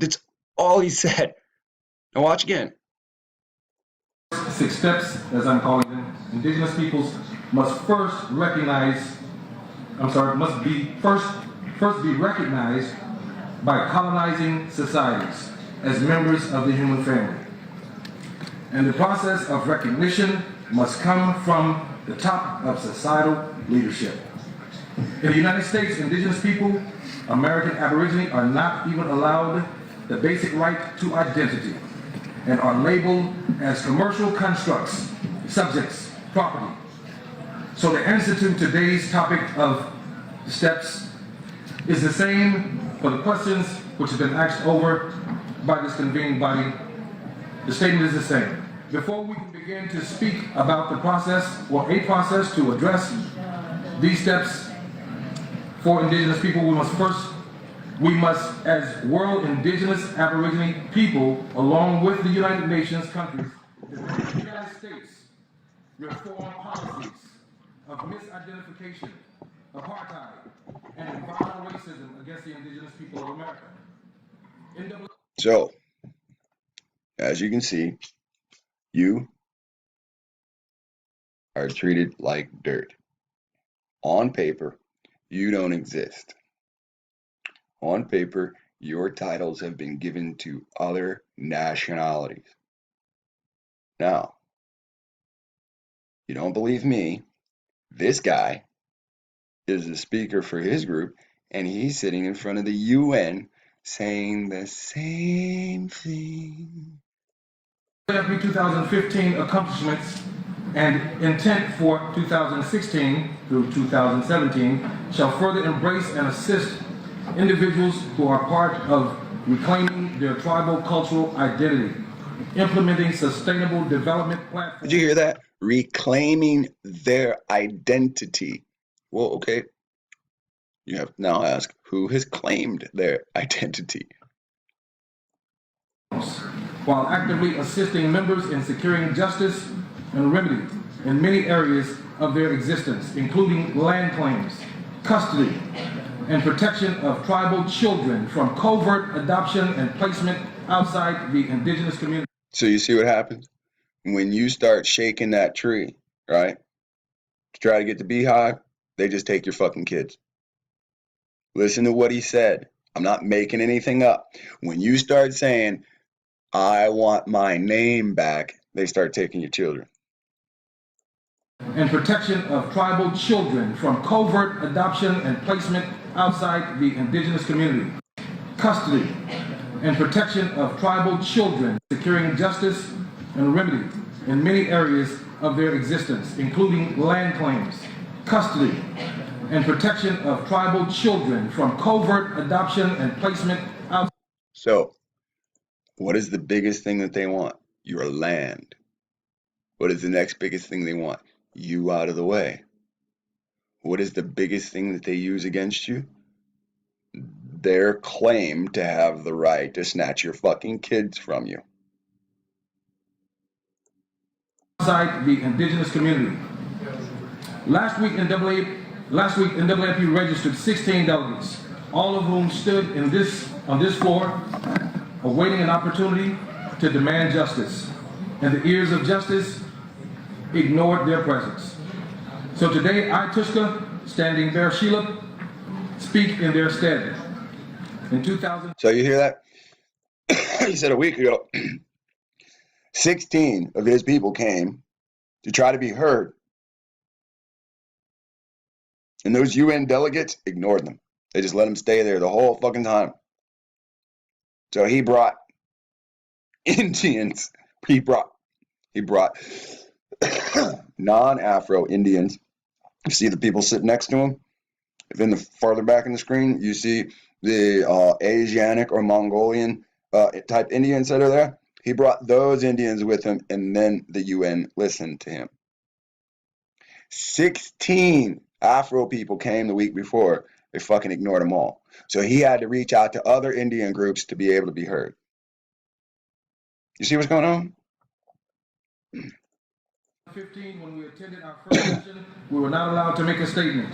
That's all he said. Now watch again. 6 steps, as I'm calling them, Indigenous peoples must first be recognized by colonizing societies as members of the human family. And the process of recognition must come from the top of societal leadership. In the United States, Indigenous people, American Aborigine, are not even allowed the basic right to identity and are labeled as commercial constructs, subjects, property. So the answer to today's topic of steps is the same for the questions which have been asked over by this convening body. The statement is the same. Before we can begin to speak about the process or a process to address these steps for Indigenous people, we must, as World Indigenous Aboriginal people, along with the United Nations countries, the United States, reform policies of misidentification, apartheid, and environmental racism against the Indigenous people of America. So, as you can see, you are treated like dirt. On paper, you don't exist. On paper, your titles have been given to other nationalities. Now, you don't believe me? This guy is the speaker for his group, and he's sitting in front of the UN saying the same thing. Every 2015 accomplishments and intent for 2016 through 2017 shall further embrace and assist individuals who are part of reclaiming their tribal cultural identity, implementing sustainable development platforms. Did you hear that? Reclaiming their identity. Well, okay. You have to now ask, who has claimed their identity? While actively assisting members in securing justice and remedy in many areas of their existence, including land claims, custody, and protection of tribal children from covert adoption and placement outside the indigenous community. So you see what happens? When you start shaking that tree, right, to try to get the beehive, they just take your fucking kids. Listen to what he said. I'm not making anything up. When you start saying, I want my name back, they start taking your children. And protection of tribal children from covert adoption and placement outside the indigenous community. Custody and protection of tribal children, securing justice and remedy in many areas of their existence, including land claims. Custody and protection of tribal children from covert adoption and placement outside. So, what is the biggest thing that they want? Your land. What is the next biggest thing they want? You out of the way. What is the biggest thing that they use against you? Their claim to have the right to snatch your fucking kids from you. Outside the indigenous community. Last week NAACP registered 16 delegates, all of whom stood on this floor, awaiting an opportunity to demand justice, and the ears of justice ignored their presence. So today, I, Tushka, standing Bear Sheila, speak in their stead. In 2000. So you hear that? He said a week ago, 16 of his people came to try to be heard. And those UN delegates ignored them. They just let them stay there the whole fucking time. So he brought Indians. He brought non-Afro Indians. You see the people sitting next to him? If in the farther back in the screen, you see the Asiatic or Mongolian type Indians that are there. He brought those Indians with him, and then the UN listened to him. 16 Afro people came the week before. They fucking ignored them all. So he had to reach out to other Indian groups to be able to be heard. You see what's going on? 2015, when we attended our first session, we were not allowed to make a statement.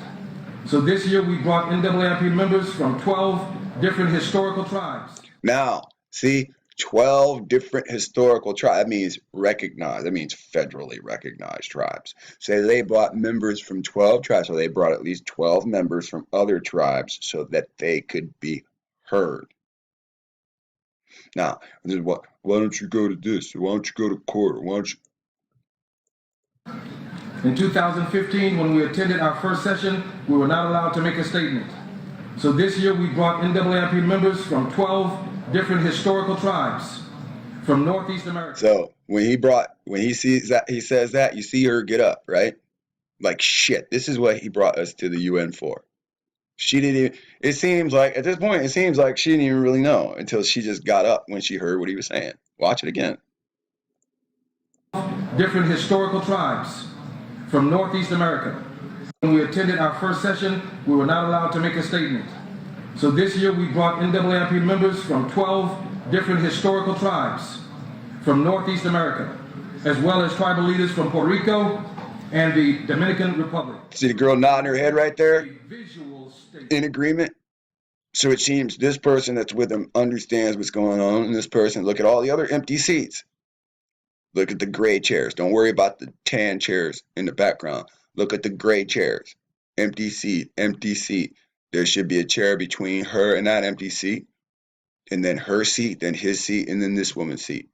So this year we brought NAACP members from 12 different historical tribes. Now, see, 12 different historical tribes. That means recognized. That means federally recognized tribes. So they brought members from 12 tribes. So they brought at least 12 members from other tribes so that they could be heard. Now, this is what, why don't you go to this? Why don't you go to court? Why don't you? In 2015, when we attended our first session, we were not allowed to make a statement. So this year we brought NAACP members from 12 different historical tribes from Northeast America. So when he sees that, he says that, you see her get up, right? Like, shit, this is what he brought us to the UN for. She didn't even, it seems like, at this point, it seems like she didn't even really know until she just got up when she heard what he was saying. Watch it again. Different historical tribes from Northeast America. When we attended our first session, we were not allowed to make a statement. So this year we brought NAACP members from 12 different historical tribes from Northeast America, as well as tribal leaders from Puerto Rico and the Dominican Republic. See the girl nodding her head right there? In agreement? So it seems this person that's with him understands what's going on, and this person, look at all the other empty seats. Look at the gray chairs. Don't worry about the tan chairs in the background. Look at the gray chairs. Empty seat, empty seat. There should be a chair between her and that empty seat, and then her seat, then his seat, and then this woman's seat.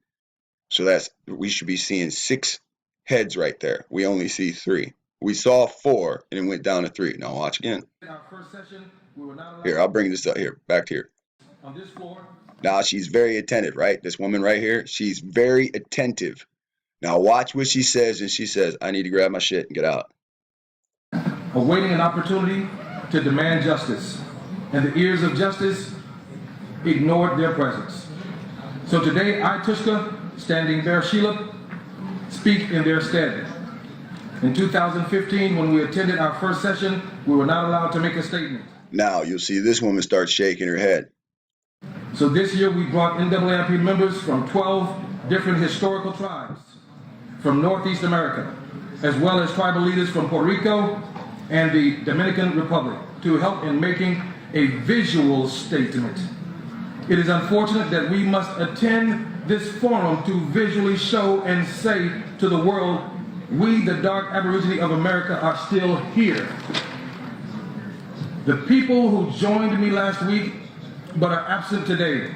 So we should be seeing 6 heads right there. We only see 3. We saw 4, and it went down to 3. Now watch again. Here, I'll bring this up here, back here. On this floor. Now she's very attentive, right? This woman right here, she's very attentive. Now watch what she says, and she says, I need to grab my shit and get out. Awaiting an opportunity to demand justice, and the ears of justice ignored their presence. So today, I, Tushka, standing Bear Sheila, speak in their stead. In 2015, when we attended our first session, we were not allowed to make a statement. Now you'll see this woman start shaking her head. So this year we brought NAACP members from 12 different historical tribes from Northeast America, as well as tribal leaders from Puerto Rico and the Dominican Republic, to help in making a visual statement. It is unfortunate that we must attend this forum to visually show and say to the world, we, the dark Aborigine of America, are still here. The people who joined me last week but are absent today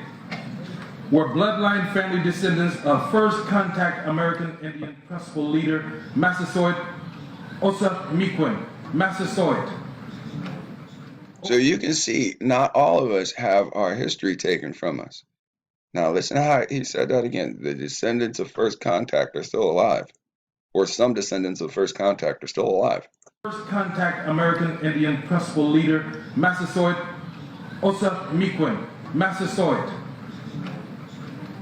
were bloodline family descendants of first contact American Indian principal leader Massasoit Osamequin. Massasoit. So you can see, not all of us have our history taken from us. Now listen to how he said that again. The descendants of first contact are still alive. Or some descendants of first contact are still alive. First contact American Indian principal leader Massasoit Osamequin. Massasoit.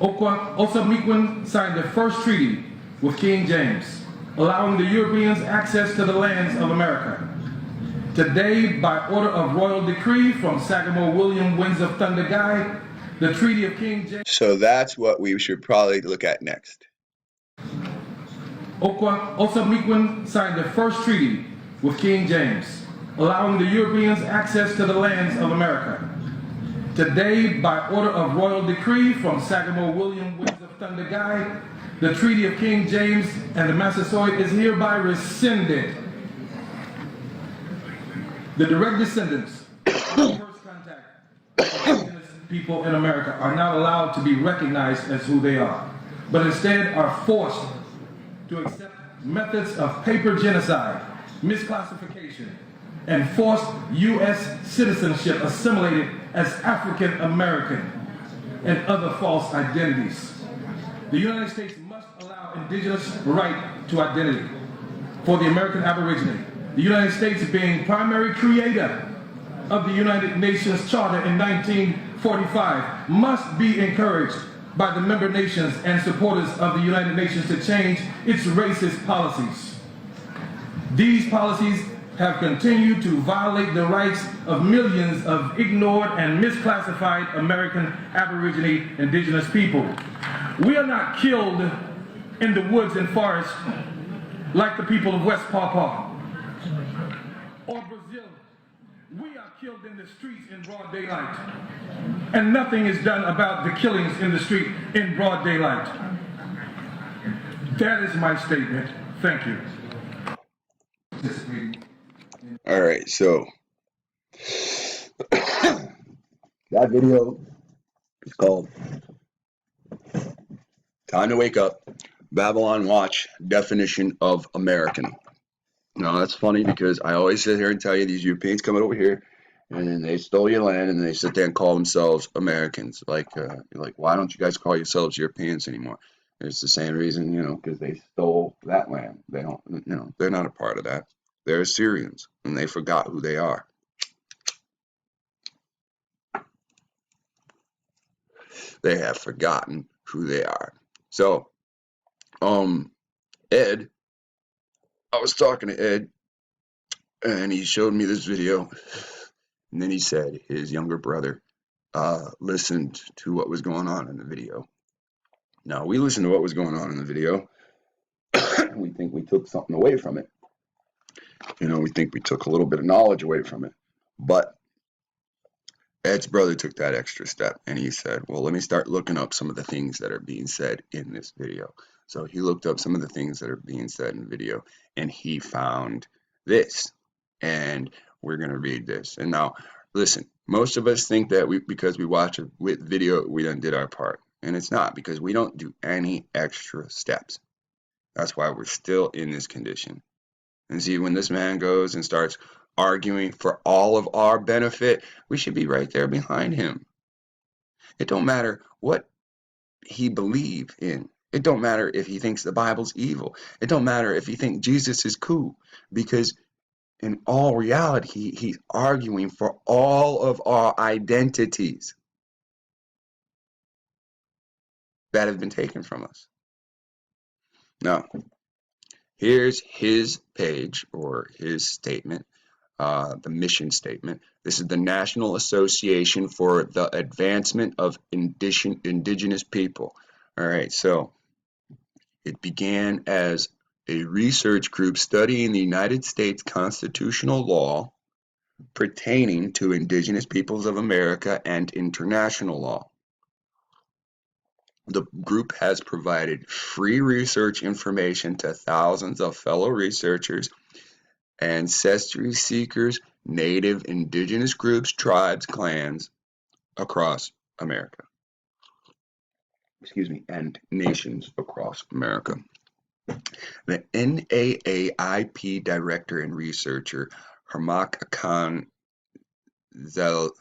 Osamequin signed the first treaty with King James, allowing the Europeans access to the lands of America. Today, by order of royal decree from Sagamore William Winds of Thunder Guy, the Treaty of King James. So that's what we should probably look at next. Osamequin signed the first treaty with King James, allowing the Europeans access to the lands of America. Today, by order of royal decree from Sagamore William Winds of Thunder Guy, the Treaty of King James and the Massasoit is hereby rescinded. The direct descendants of first contact indigenous people in America are not allowed to be recognized as who they are, but instead are forced to accept methods of paper genocide, misclassification, and forced U.S. citizenship assimilated as African American and other false identities. The United States must allow indigenous right to identity for the American Aborigine. The United States, being primary creator of the United Nations Charter in 1945, must be encouraged by the member nations and supporters of the United Nations to change its racist policies. These policies have continued to violate the rights of millions of ignored and misclassified American Aborigine indigenous people. We are not killed in the woods and forests like the people of West Papua or Brazil. We are killed in the streets in broad daylight, and nothing is done about the killings in the street in broad daylight. That is my statement. Thank you. All right, so that video is called Time to Wake Up, Babylon Watch, Definition of American. Now, that's funny because I always sit here and tell you these Europeans come over here and then they stole your land and they sit there and call themselves Americans. Like, why don't you guys call yourselves Europeans anymore? It's the same reason, because they stole that land. They don't, they're not a part of that. They're Assyrians and they forgot who they are. They have forgotten who they are. So, Ed, I was talking to Ed and he showed me this video and then he said his younger brother listened to what was going on in the video. Now, we listened to what was going on in the video. We think we took something away from it. We think we took a little bit of knowledge away from it. But Ed's brother took that extra step and he said, well, let me start looking up some of the things that are being said in this video. So he looked up some of the things that are being said in the video and he found this. And we're going to read this. And now, listen, most of us think that because we watch a video, we done did our part. And it's not, because we don't do any extra steps. That's why we're still in this condition. And see, when this man goes and starts arguing for all of our benefit, we should be right there behind him. It don't matter what he believes in. It don't matter if he thinks the Bible's evil. It don't matter if he thinks Jesus is cool. Because in all reality, he's arguing for all of our identities that have been taken from us. Now, here's his page or his statement, the mission statement. This is the National Association for the Advancement of Indigenous People. All right, so it began as a research group studying the United States constitutional law pertaining to indigenous peoples of America and international law. The group has provided free research information to thousands of fellow researchers, ancestry seekers, native indigenous groups, tribes, clans across America. And nations across America. The NAAIP director and researcher, Harmak Khan Zel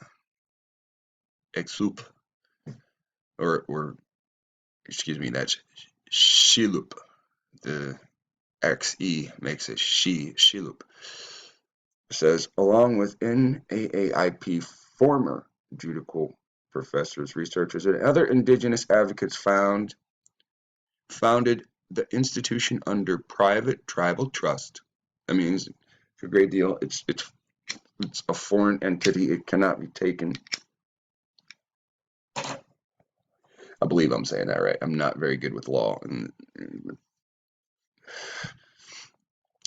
Exup, that's Shilup. The XE makes it Shilup. Says, along with NAAIP former judicial professors, researchers, and other indigenous advocates founded the institution under private tribal trust. That means it's a great deal. It's a foreign entity. It cannot be taken. I believe I'm saying that right. I'm not very good with law.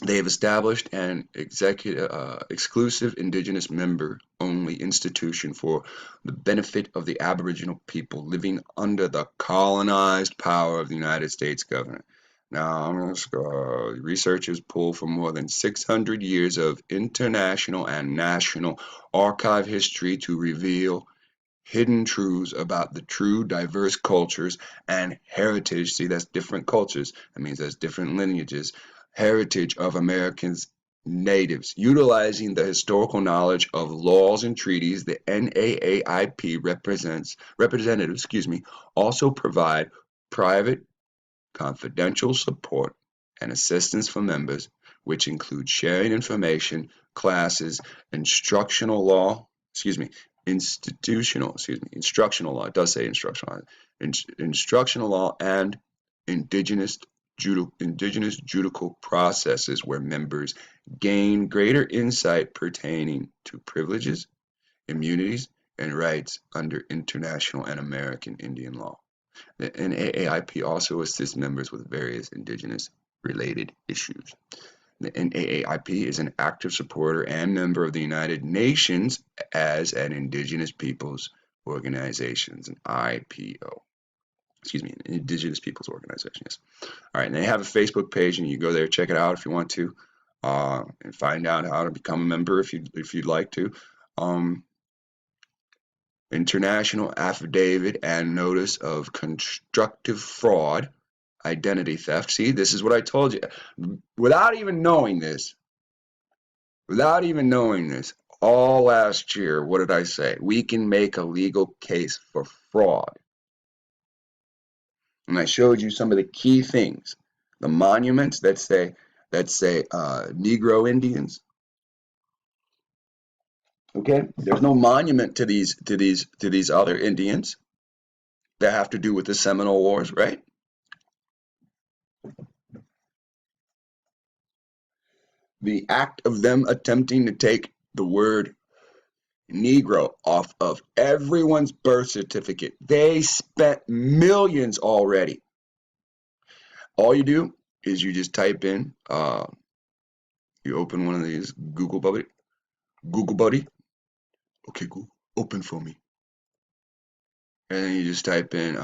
They have established an exclusive indigenous member-only institution for the benefit of the Aboriginal people living under the colonized power of the United States government. Now, I'm going to go. Researchers pull from more than 600 years of international and national archive history to reveal hidden truths about the true diverse cultures and heritage. See, that's different cultures. That means there's different lineages. Heritage of Americans natives. Utilizing the historical knowledge of laws and treaties, the NAAIP representatives also provide private confidential support and assistance for members, which include sharing information, classes, instructional law, it does say instructional law, and indigenous judicial processes where members gain greater insight pertaining to privileges, immunities, and rights under international and American Indian law. The NAAIP also assists members with various indigenous-related issues. The NAAIP is an active supporter and member of the United Nations as an Indigenous Peoples Organization, an IPO. Indigenous Peoples Organization, yes. All right, and they have a Facebook page, and you go there, check it out if you want to, and find out how to become a member if you'd like to. International affidavit and notice of constructive fraud, identity theft. See, this is what I told you. Without even knowing this, all last year, what did I say? We can make a legal case for fraud. And I showed you some of the key things. The monuments that say Negro Indians. Okay, there's no monument to these other Indians that have to do with the Seminole Wars, right? The act of them attempting to take the word Negro off of everyone's birth certificate. They spent millions already. All you do is you just type in, you open one of these Google Buddy. Okay, Google, open for me. And then you just type in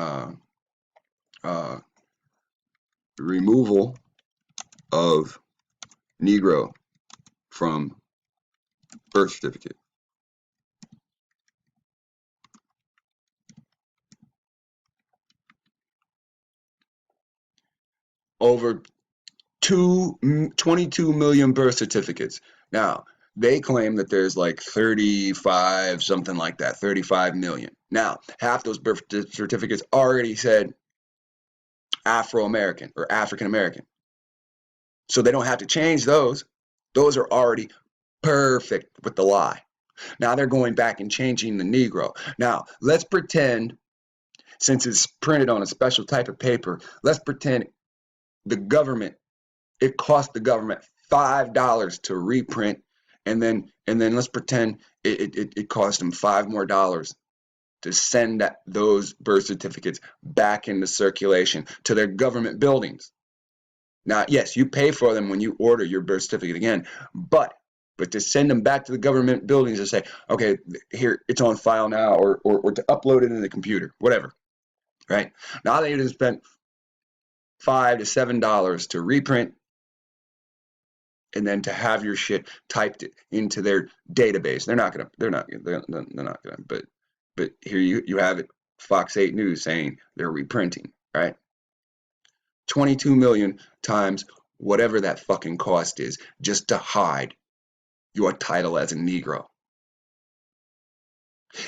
removal of Negro from birth certificate. Over 22 million birth certificates. Now, they claim that there's like 35, something like that, 35 million. Now, half those birth certificates already said Afro American or African American. So they don't have to change those. Those are already perfect with the lie. Now they're going back and changing the Negro. Now, let's pretend, since it's printed on a special type of paper, let's pretend the government, it cost the government $5 to reprint, and then let's pretend it cost them $5 more to send those birth certificates back into circulation to their government buildings. Now, yes, you pay for them when you order your birth certificate again, but But to send them back to the government buildings and say, okay, here, it's on file now, or to upload it in the computer, whatever, right? Now they just spent $5 to $7 to reprint and then to have your shit typed into their database. They're not gonna, but here you have it, Fox 8 News saying they're reprinting, right? 22 million times whatever that fucking cost is just to hide your title as a Negro.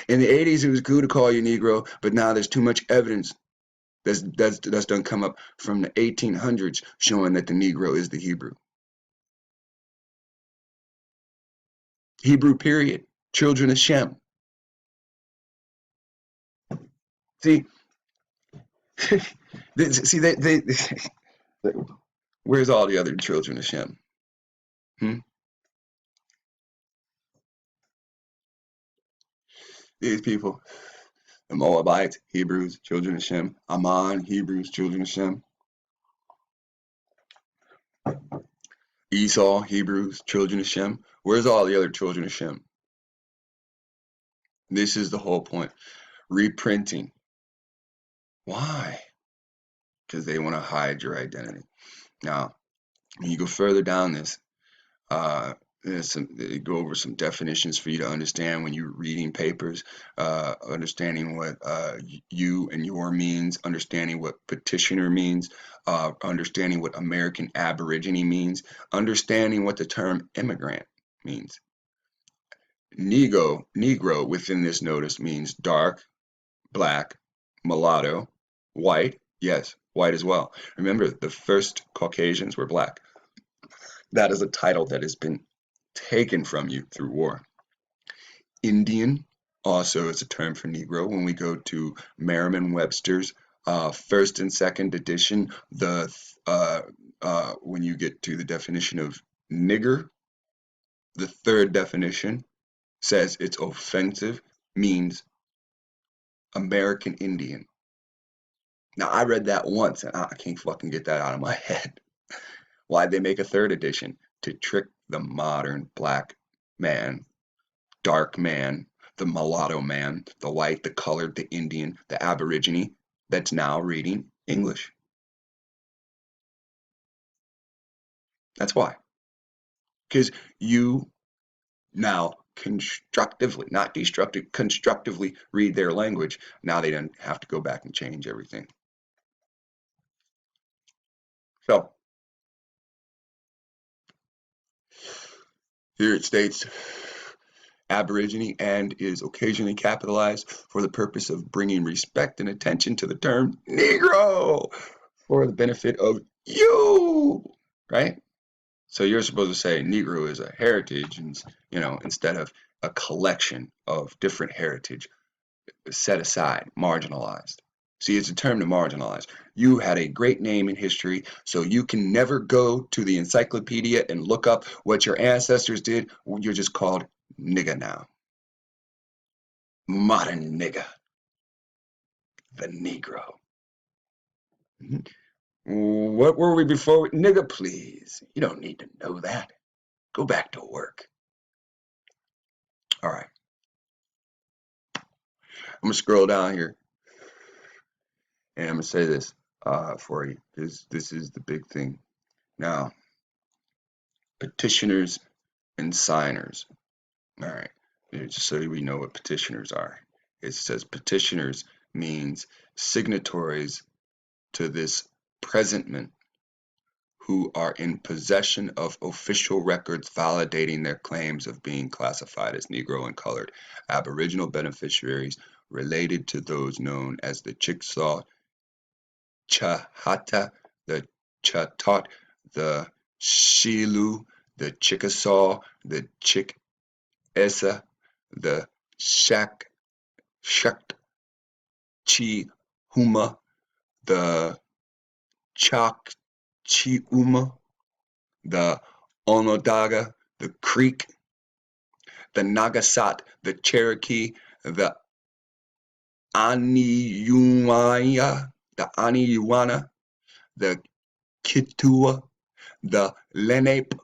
In the 80s, it was cool to call you Negro, but now there's too much evidence that's done come up from the 1800s showing that the Negro is the Hebrew. Hebrew, period. Children of Shem. See, they where's all the other children of Shem? These people, the Moabites, Hebrews, children of Shem. Ammon, Hebrews, children of Shem. Esau, Hebrews, children of Shem. Where's all the other children of Shem? This is the whole point. Reprinting. Why? Because they want to hide your identity. Now, when you go further down this, they go over some definitions for you to understand when you're reading papers, understanding what you and your means, understanding what petitioner means, understanding what American Aborigine means, understanding what the term immigrant means. Negro within this notice means dark, black, mulatto, white, yes, white as well. Remember, the first Caucasians were black. That is a title that has been taken from you through war. Indian also is a term for Negro. When we go to Merriam-Webster's first and second edition, when you get to the definition of nigger, the third definition says it's offensive, means American Indian. Now, I read that once, and I can't fucking get that out of my head. Why'd they make a third edition? To trick the modern black man, dark man, the mulatto man, the white, the colored, the Indian, the Aborigine that's now reading English. That's why. Because you now constructively, not destructive, constructively read their language. Now they don't have to go back and change everything. So, here it states, Aborigine and is occasionally capitalized for the purpose of bringing respect and attention to the term Negro for the benefit of you, right? So you're supposed to say Negro is a heritage, and instead of a collection of different heritage set aside, marginalized. See, it's a term to marginalize. You had a great name in history, so you can never go to the encyclopedia and look up what your ancestors did. You're just called nigga now. Modern nigga. The Negro. What were we before? Nigga, please. You don't need to know that. Go back to work. All right. I'm going to scroll down here. And I'm going to say this for you, because this is the big thing. Now, petitioners and signers. All right. Just so we know what petitioners are. It says petitioners means signatories to this presentment who are in possession of official records validating their claims of being classified as Negro and colored Aboriginal beneficiaries related to those known as the Chickasaw, Chahata, the Chatot, the Shilu, the Chickasaw, the Chickesa, the Shakt, Chi-Huma, the Chak-Chi-Uma, the Onondaga, the Creek, the Nagasat, the Cherokee, the Aniuana, the Kitua, the Lenape,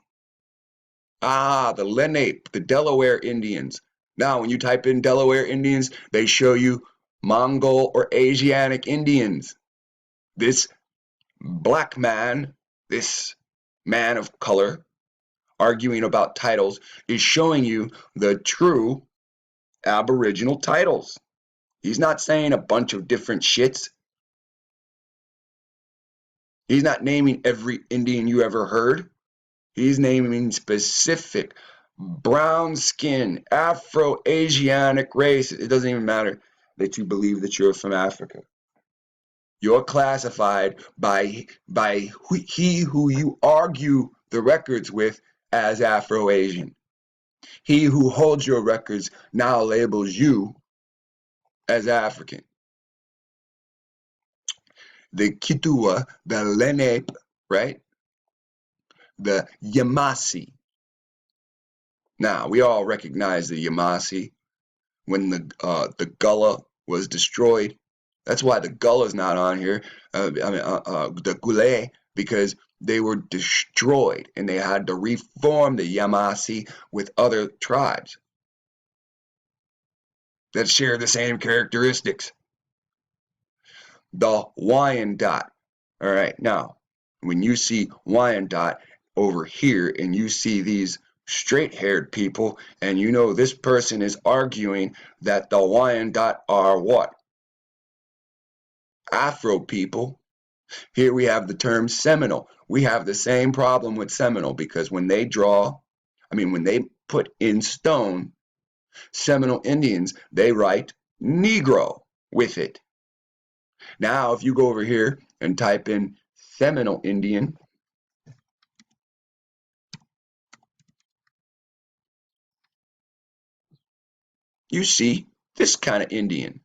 The Lenape, the Delaware Indians. Now, when you type in Delaware Indians, they show you Mongol or Asiatic Indians. This black man, this man of color, arguing about titles, is showing you the true Aboriginal titles. He's not saying a bunch of different shits. He's not naming every Indian you ever heard. He's naming specific brown skin, Afro-Asiatic race. It doesn't even matter that you believe that you're from Africa. You're classified by he who you argue the records with as Afro-Asian. He who holds your records now labels you as African. The Kitua, the Lenape, right? The Yamasee. Now, we all recognize the Yamasee when the Gullah was destroyed. That's why the Gullah's not on here. The Gule, because they were destroyed and they had to reform the Yamasee with other tribes that share the same characteristics. The Wyandot. All right, now, when you see Wyandot over here and you see these straight-haired people and you know this person is arguing that the Wyandot are what? Afro people. Here we have the term Seminole. We have the same problem with Seminole because when they when they put in stone Seminole Indians, they write Negro with it. Now, if you go over here and type in Seminole Indian, you see this kind of Indian,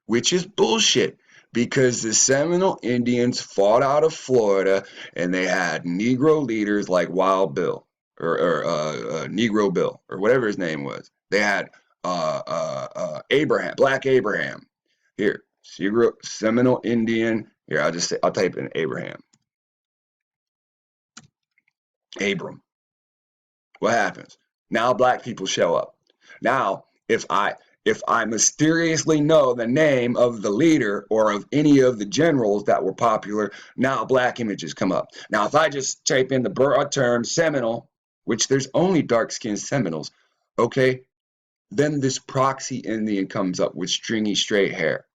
which is bullshit because the Seminole Indians fought out of Florida and they had Negro leaders like Wild Bill or Negro Bill or whatever his name was. They had Abraham, Black Abraham. Here, Seminole Indian. Here, I'll type in Abraham. Abram. What happens? Now black people show up. Now, if I mysteriously know the name of the leader or of any of the generals that were popular, now black images come up. Now, if I just type in the broad term Seminole, which there's only dark-skinned Seminoles, okay, then this proxy Indian comes up with stringy straight hair.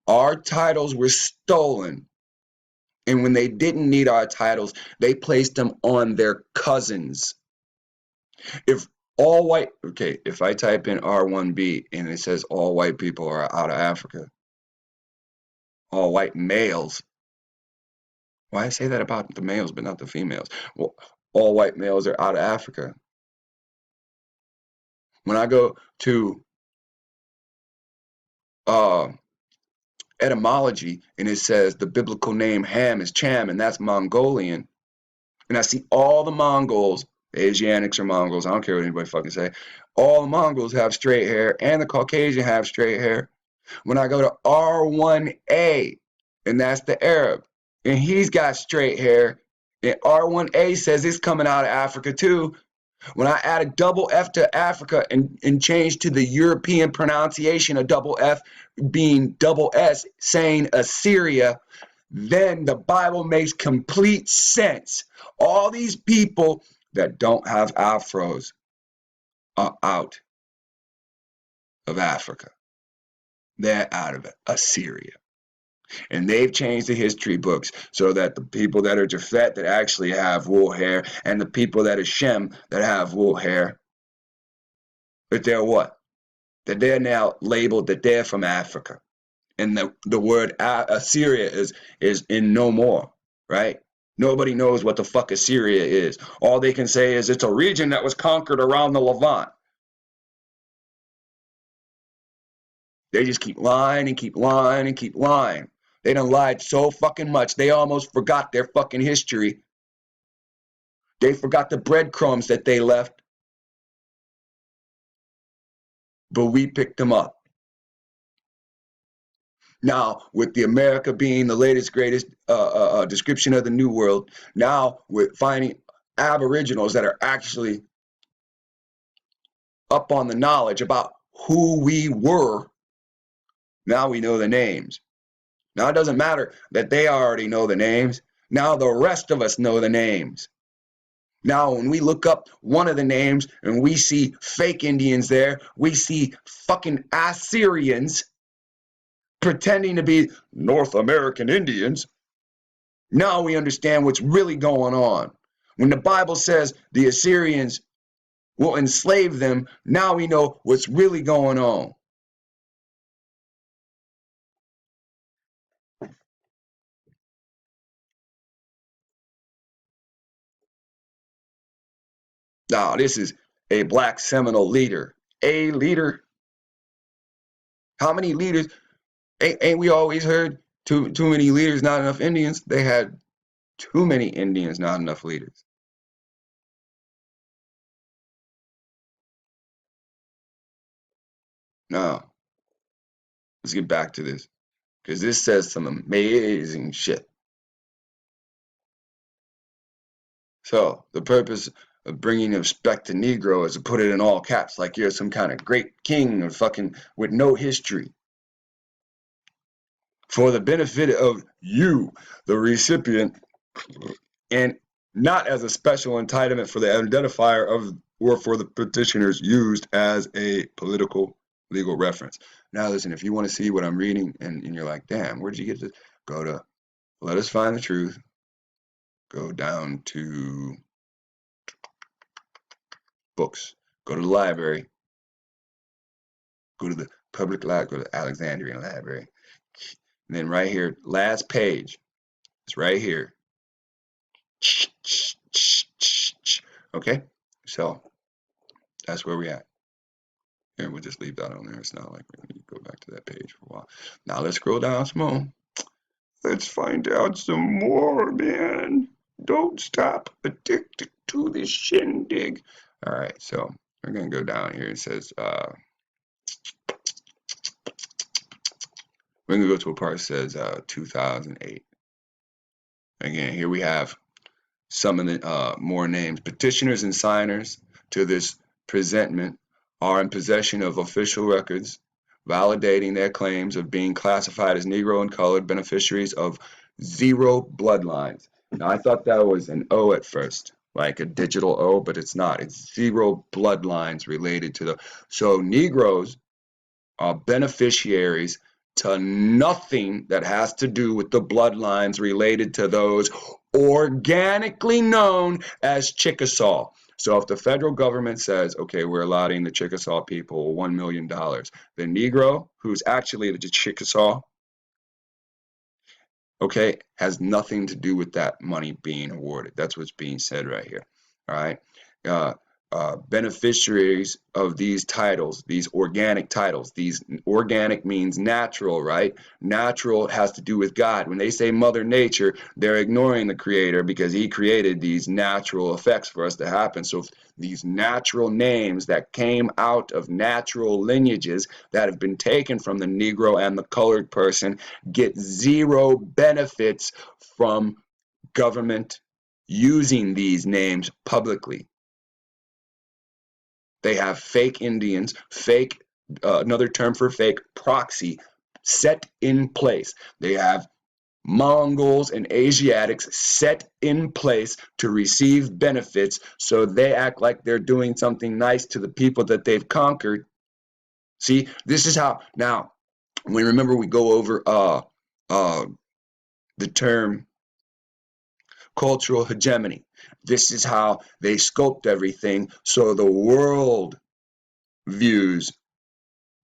Our titles were stolen. And when they didn't need our titles, they placed them on their cousins. If all white, okay, if I type in R1B and it says all white people are out of Africa, all white males, why I say that about the males but not the females? Well, all white males are out of Africa. When I go to etymology and it says the biblical name Ham is Cham and that's Mongolian, and I see all the Mongols, the Asiatics or Mongols, I don't care what anybody fucking say, all the Mongols have straight hair and the Caucasian have straight hair. When I go to R1A, and that's the Arab, and he's got straight hair, and R1A says it's coming out of Africa too. When I add a double F to Africa and change to the European pronunciation of double F being double S, saying Assyria, then the Bible makes complete sense. All these people that don't have afros are out of Africa. They're out of Assyria. And they've changed the history books so that the people that are Japhet that actually have wool hair and the people that are Shem that have wool hair, that they're what? That they're now labeled that they're from Africa. And the word Assyria is in no more, right? Nobody knows what the fuck Assyria is. All they can say is it's a region that was conquered around the Levant. They just keep lying and keep lying and keep lying. They done lied so fucking much, they almost forgot their fucking history. They forgot the breadcrumbs that they left. But we picked them up. Now, with the America being the latest, greatest description of the New World, now with finding Aboriginals that are actually up on the knowledge about who we were, now we know the names. Now it doesn't matter that they already know the names. Now the rest of us know the names. Now when we look up one of the names and we see fake Indians there, we see fucking Assyrians pretending to be North American Indians. Now we understand what's really going on. When the Bible says the Assyrians will enslave them, now we know what's really going on. Now this is a black Seminole leader. A leader. How many leaders? Ain't we always heard too many leaders, not enough Indians? They had too many Indians, not enough leaders. Now, let's get back to this, because this says some amazing shit. So, the purpose of bringing respect to Negro is to put it in all caps, like you're some kind of great king or fucking with no history. For the benefit of you, the recipient, and not as a special entitlement for the identifier of or for the petitioners used as a political legal reference. Now listen, if you want to see what I'm reading and you're like, damn, where did you get this? Go to Let Us Find the Truth. Go down to books. Go to the library. Go to the public library. Go to the Alexandrian Library. And then right here, last page. It's right here. Okay, so that's where we're at. And we'll just leave that on there. It's not like we need to go back to that page for a while. Now let's scroll down some more. Let's find out some more, man. Don't stop. Addicted to this shindig. All right, so we're gonna go down here. It says we're gonna go to a part that says 2008. Again, here we have some of the more names. Petitioners and signers to this presentment are in possession of official records validating their claims of being classified as Negro and colored beneficiaries of zero bloodlines. Now, I thought that was an O at first, like a digital O, but it's not. It's zero bloodlines related to the. So Negroes are beneficiaries to nothing that has to do with the bloodlines related to those organically known as Chickasaw. So if the federal government says, okay, we're allotting the Chickasaw people $1 million, the Negro, who's actually the Chickasaw, okay, has nothing to do with that money being awarded. That's what's being said right here. All right. Beneficiaries of these titles, these organic titles, these organic means natural, right? Natural has to do with God. When they say Mother Nature, they're ignoring the Creator because He created these natural effects for us to happen. So these natural names that came out of natural lineages that have been taken from the Negro and the colored person get zero benefits from government using these names publicly. They have fake Indians, fake, another term for fake, proxy, set in place. They have Mongols and Asiatics set in place to receive benefits, so they act like they're doing something nice to the people that they've conquered. See, this is how, now, we remember we go over the term cultural hegemony. This is how they sculpt everything so the world views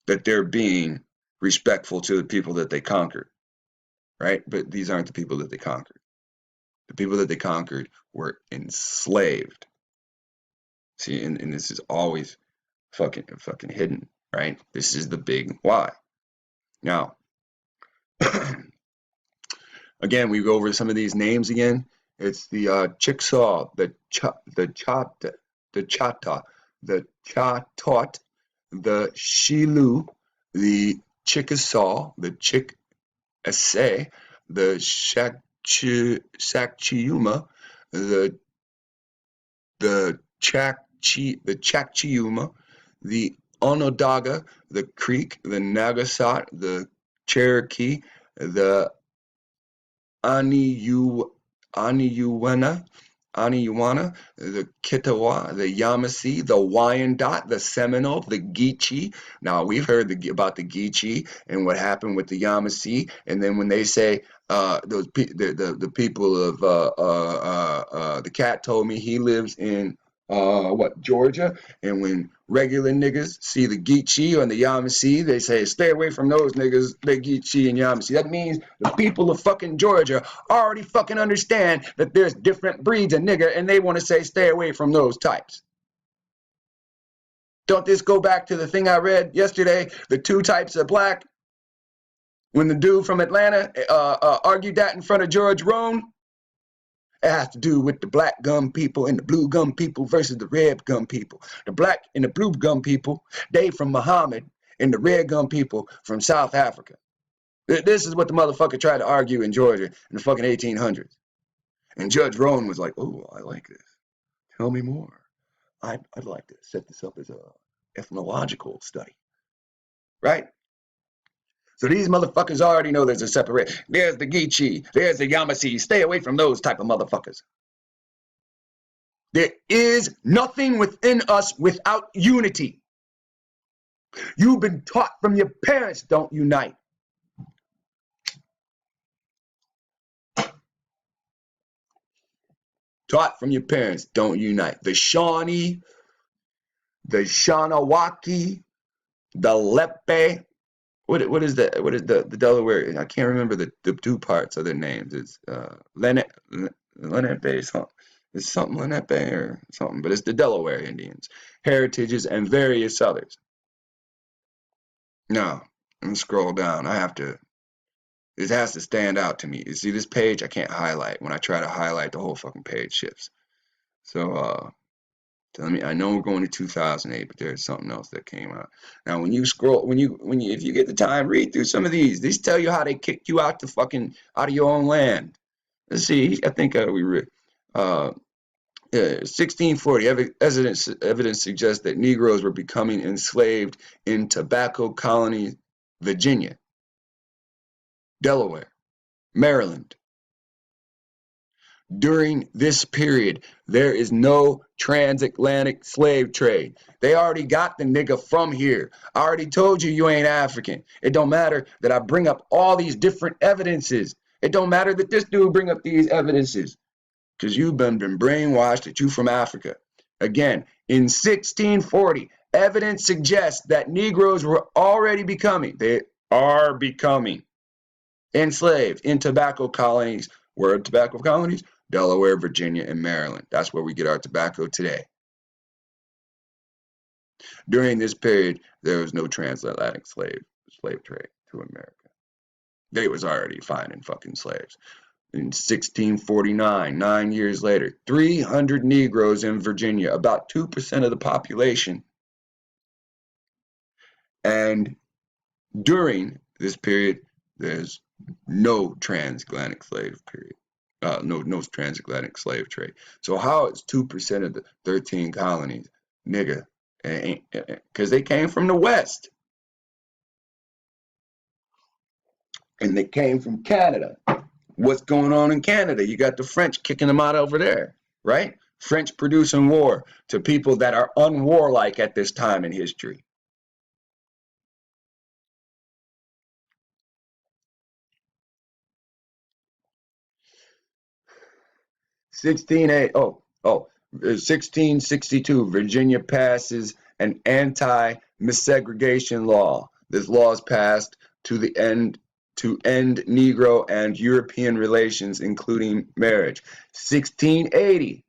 that they're being respectful to the people that they conquered, right? But these aren't the people that they conquered. The people that they conquered were enslaved. See, and this is always fucking hidden, right? This is the big why. Now, again, we go over some of these names again. It's the Chickasaw, the Chata, the Chatot, the Shilu, the Chickasaw, the Essay, the Shakchiuma, the Chakchiuma, the Onondaga, the Creek, the Nagasat, the Cherokee, the Aniuwana, the Kitawa, the Yamasee, the Wyandot, the Seminole, the Geechee. Now we've heard about the Geechee and what happened with the Yamasee, and then when they say the people of the cat told me he lives in Georgia, and when regular niggas see the Geechee or the Yamasee, they say stay away from those niggas, the Geechee and Yamasee. That means the people of fucking Georgia already fucking understand that there's different breeds of nigger, and they want to say stay away from those types. Don't this go back to the thing I read yesterday, the two types of black, when the dude from Atlanta argued that in front of George Roan? It has to do with the black gum people and the blue gum people versus the red gum people. The black and the blue gum people, they from Muhammad, and the red gum people from South Africa. This is what the motherfucker tried to argue in Georgia in the fucking 1800s. And Judge Roan was like, oh, I like this. Tell me more. I'd like to set this up as a ethnological study. Right? So these motherfuckers already know there's a separate. There's the Geechee. There's the Yamasee. Stay away from those type of motherfuckers. There is nothing within us without unity. You've been taught from your parents, don't unite. Taught from your parents, don't unite. The Shawnee, the Shanawaki, the Lepe. What is the Delaware? I can't remember the two parts of their names. It's Lenape, something. It's something Lenape or something, but it's the Delaware Indians, heritages, and various others. No, let me scroll down. It has to stand out to me. You see this page? I can't highlight. When I try to highlight, the whole fucking page shifts. So tell me, I know we're going to 2008, but there's something else that came out. Now, when you scroll, if you get the time, read through some of these. These tell you how they kicked you out of your own land. Let's see. I think we read. 1640, evidence suggests that Negroes were becoming enslaved in tobacco colonies, Virginia, Delaware, Maryland. During this period, there is no transatlantic slave trade. They already got the nigga from here. I already told you you ain't African. It don't matter that I bring up all these different evidences. It don't matter that this dude bring up these evidences. Because you've been brainwashed that you from Africa. Again, in 1640, evidence suggests that Negroes were already becoming, they are becoming, enslaved in tobacco colonies. Where are tobacco colonies? Delaware, Virginia, and Maryland. That's where we get our tobacco today. During this period, there was no transatlantic slave trade to America. They was already finding fucking slaves. In 1649, 9 years later, 300 Negroes in Virginia, about 2% of the population. And during this period, there's no transatlantic slave period. No transatlantic slave trade. So how is 2% of the 13 colonies, nigga? Because they came from the West. And they came from Canada. What's going on in Canada? You got the French kicking them out over there, right? French producing war to people that are unwarlike at this time in history. Oh, 1662, Virginia passes an anti-misegregation law. This law is passed to end Negro and European relations, including marriage. 1680,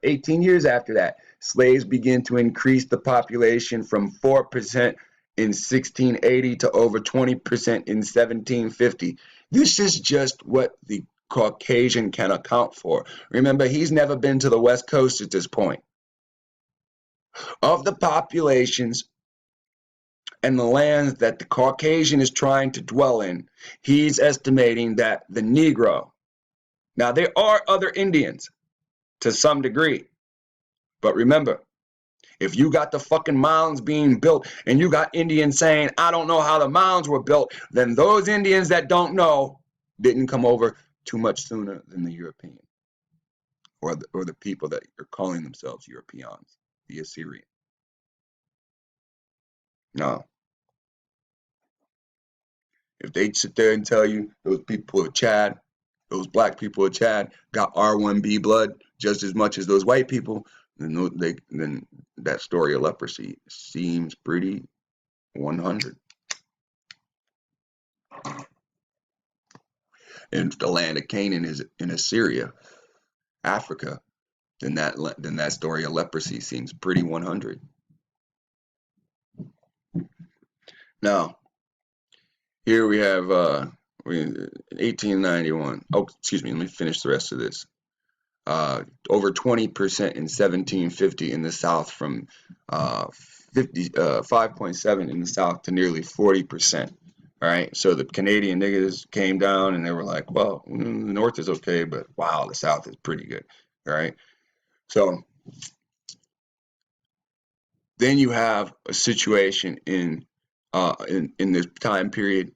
18 years after that, slaves begin to increase the population from 4% in 1680 to over 20% in 1750. This is just what the Caucasian can account for. Remember, he's never been to the West Coast at this point. Of the populations and the lands that the Caucasian is trying to dwell in, he's estimating that the Negro, now there are other Indians to some degree, but remember, if you got the fucking mounds being built and you got Indians saying, I don't know how the mounds were built, then those Indians that don't know didn't come over too much sooner than the European or the people that are calling themselves Europeans, the Assyrian. No. If they sit there and tell you those people of Chad, those black people of Chad got R1B blood just as much as those white people, then that story of leprosy seems pretty 100. And if the land of Canaan is in Assyria, Africa, then that story of leprosy seems pretty 100. Now, here we have 1891. Oh, excuse me. Let me finish the rest of this. Over 20% in 1750 in the South, from 5.7 in the South to nearly 40%. All right, so the Canadian niggas came down and they were like, well, the North is okay, but wow, the South is pretty good. All right, so then you have a situation in this time period.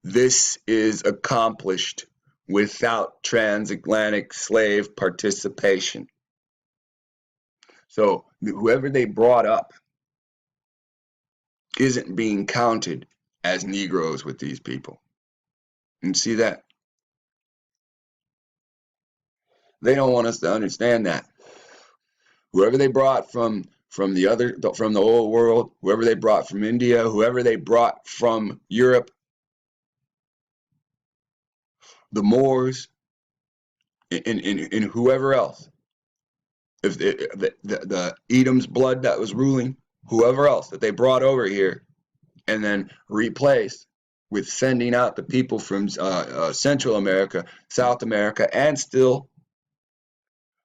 This is accomplished without transatlantic slave participation. So whoever they brought up isn't being counted as Negroes with these people. You see that? They don't want us to understand that. Whoever they brought from the old world, whoever they brought from India, whoever they brought from Europe, the Moors, and whoever else, if the Edom's blood that was ruling, whoever else that they brought over here and then replaced with sending out the people from Central America, South America, and still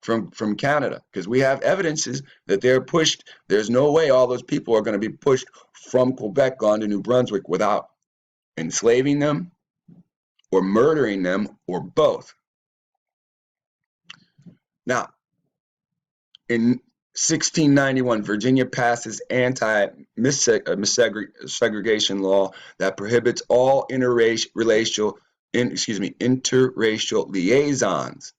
from Canada, because we have evidences that they're pushed. There's no way all those people are going to be pushed from Quebec on to New Brunswick without enslaving them or murdering them or both. Now, in 1691, Virginia passes anti-segregation law that prohibits all interracial liaisons.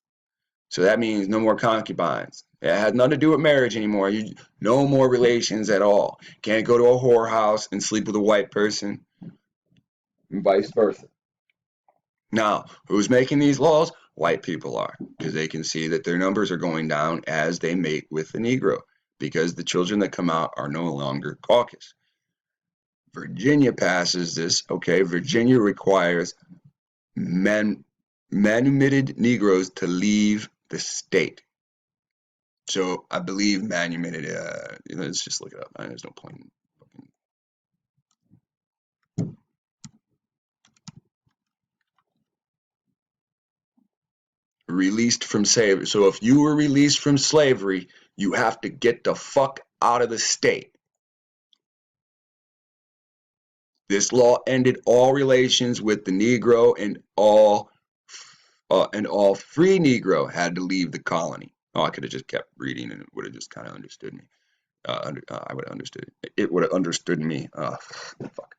So that means no more concubines. It has nothing to do with marriage anymore. No more relations at all. Can't go to a whorehouse and sleep with a white person, and vice versa. Now, who's making these laws? White people are, because they can see that their numbers are going down as they mate with the Negro, because the children that come out are no longer Caucasian. Virginia passes this. Okay, Virginia requires manumitted Negroes to leave the state. So I believe manumitted, let's just look it up. There's no point. Released from slavery. So if you were released from slavery, you have to get the fuck out of the state. This law ended all relations with the Negro, and all free Negro had to leave the colony. Oh, I could have just kept reading and it would have just kind of understood me. I would have understood it. It would have understood me. Fuck.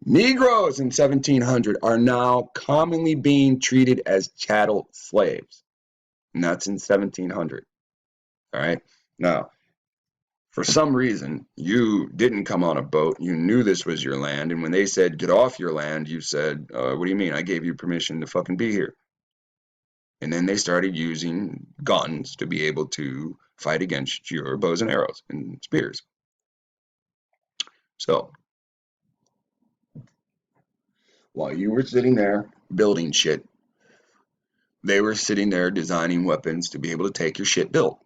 Negroes in 1700 are now commonly being treated as chattel slaves. And that's in 1700. All right. Now, for some reason, you didn't come on a boat. You knew this was your land. And when they said, get off your land, you said, what do you mean? I gave you permission to fucking be here. And then they started using guns to be able to fight against your bows and arrows and spears. So, while you were sitting there building shit, they were sitting there designing weapons to be able to take your shit built.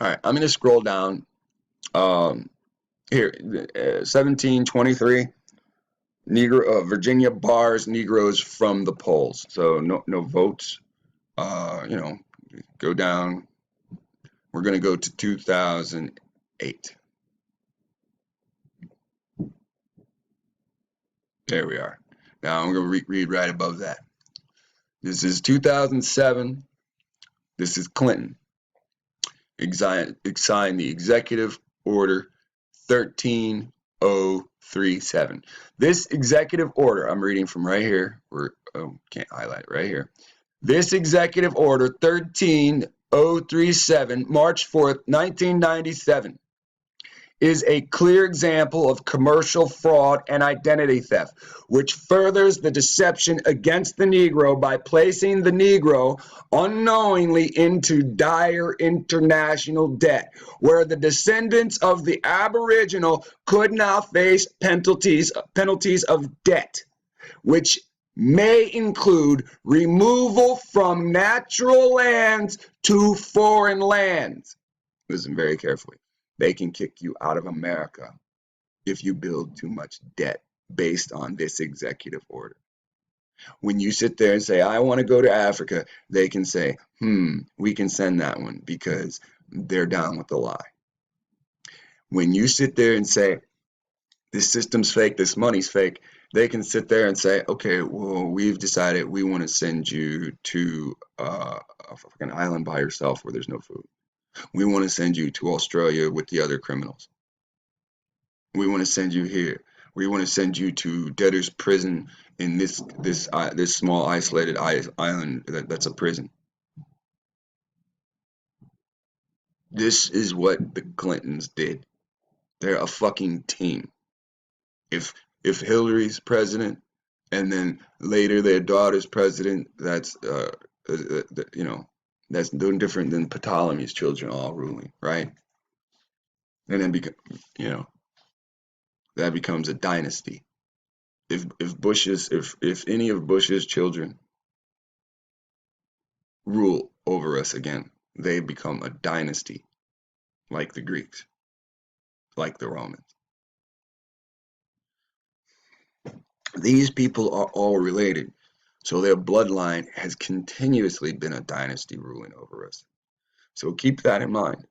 All right, I'm going to scroll down. Here, 1723. Virginia bars Negroes from the polls, so no votes. Go down. We're going to go to 2008. There we are. Now I'm going to read right above that. This is 2007. This is Clinton. Signed the Executive Order 13037. This executive order, I'm reading from right here. Can't highlight it right here. This Executive Order 13037, March 4th, 1997, is a clear example of commercial fraud and identity theft, which furthers the deception against the Negro by placing the Negro unknowingly into dire international debt, where the descendants of the Aboriginal could now face penalties of debt, which may include removal from natural lands to foreign lands. Listen very carefully. They can kick you out of America if you build too much debt based on this executive order. When you sit there and say, I want to go to Africa, they can say, we can send that one because they're down with the lie. When you sit there and say, this system's fake, this money's fake, they can sit there and say, okay, well, we've decided we want to send you to a fucking island by yourself where there's no food. We want to send you to Australia with the other criminals. We want to send you here. We want to send you to debtor's prison in this small isolated island that's a prison. This is what the Clintons did. They're a fucking team. If Hillary's president and then later their daughter's president, that's that's no different than Ptolemy's children all ruling, right? And then that becomes a dynasty. If any of Bush's children rule over us again, they become a dynasty, like the Greeks, like the Romans. These people are all related, so their bloodline has continuously been a dynasty ruling over us. So keep that in mind.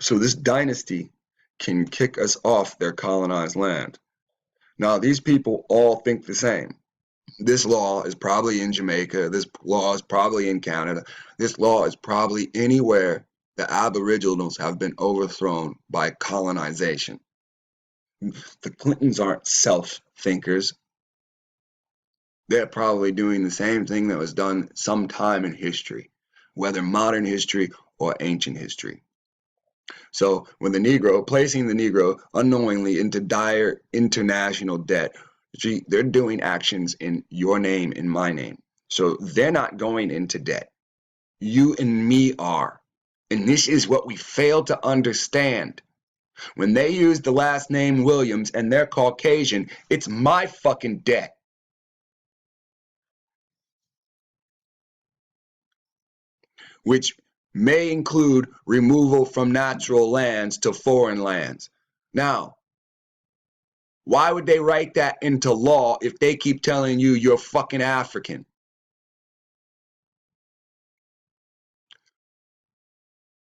So this dynasty can kick us off their colonized land. Now, these people all think the same. This law is probably in Jamaica. This law is probably in Canada. This law is probably anywhere the Aboriginals have been overthrown by colonization. The Clintons aren't self-thinkers. They're probably doing the same thing that was done sometime in history, whether modern history or ancient history. So when placing the Negro unknowingly into dire international debt, they're doing actions in your name, in my name. So they're not going into debt. You and me are. And this is what we fail to understand. When they use the last name Williams and they're Caucasian, it's my fucking debt. Which may include removal from natural lands to foreign lands. Now, why would they write that into law if they keep telling you you're fucking African?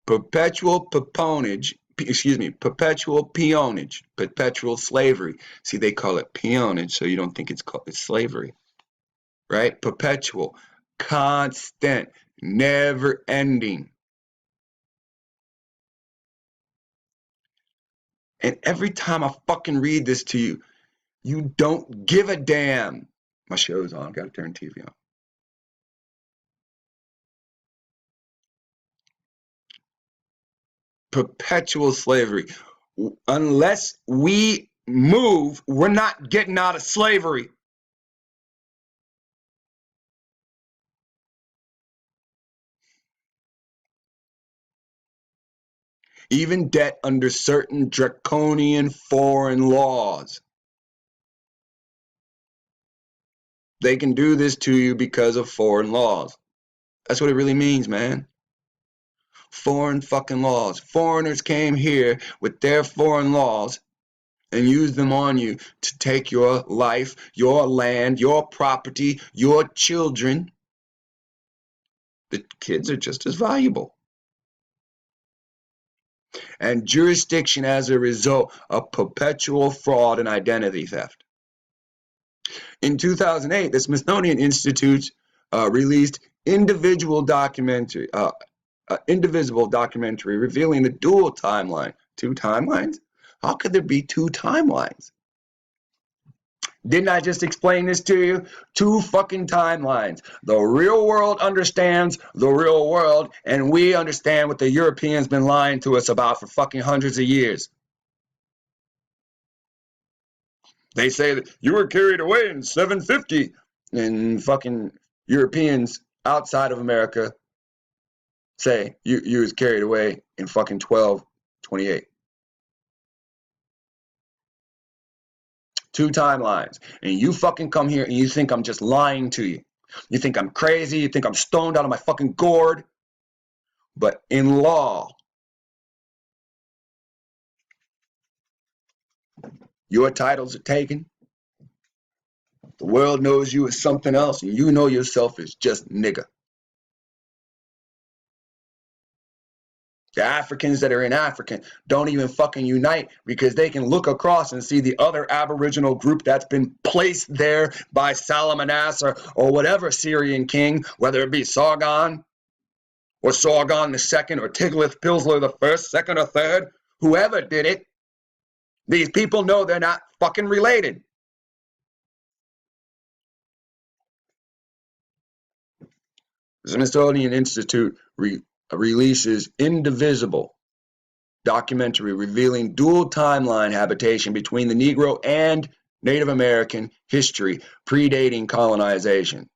Perpetual peonage, perpetual slavery. See, they call it peonage, so you don't think it's slavery, right? Perpetual, constant, never ending. And every time I fucking read this to you, you don't give a damn. My show's on, gotta turn TV on. Perpetual slavery. Unless we move, we're not getting out of slavery. Even debt under certain draconian foreign laws. They can do this to you because of foreign laws. That's what it really means, man. Foreign fucking laws. Foreigners came here with their foreign laws and used them on you to take your life, your land, your property, your children. The kids are just as valuable. And jurisdiction as a result of perpetual fraud and identity theft. In 2008, the Smithsonian Institute released indivisible documentary revealing the dual timeline. Two timelines? How could there be two timelines? Didn't I just explain this to you? Two fucking timelines. The real world understands the real world, and we understand what the Europeans been lying to us about for fucking hundreds of years. They say that you were carried away in 750, and fucking Europeans outside of America say you was carried away in fucking 1228. Two timelines. And you fucking come here and you think I'm just lying to you. You think I'm crazy. You think I'm stoned out of my fucking gourd. But in law, your titles are taken. The world knows you as something else, and you know yourself as just nigga. The Africans that are in Africa don't even fucking unite because they can look across and see the other Aboriginal group that's been placed there by Salmanassar or whatever Syrian king, whether it be Sargon or Sargon II or Tiglath-Pileser the first, second, or third, whoever did it. These people know they're not fucking related. The Smithsonian Institute releases indivisible documentary revealing dual timeline habitation between the Negro and Native American history predating colonization.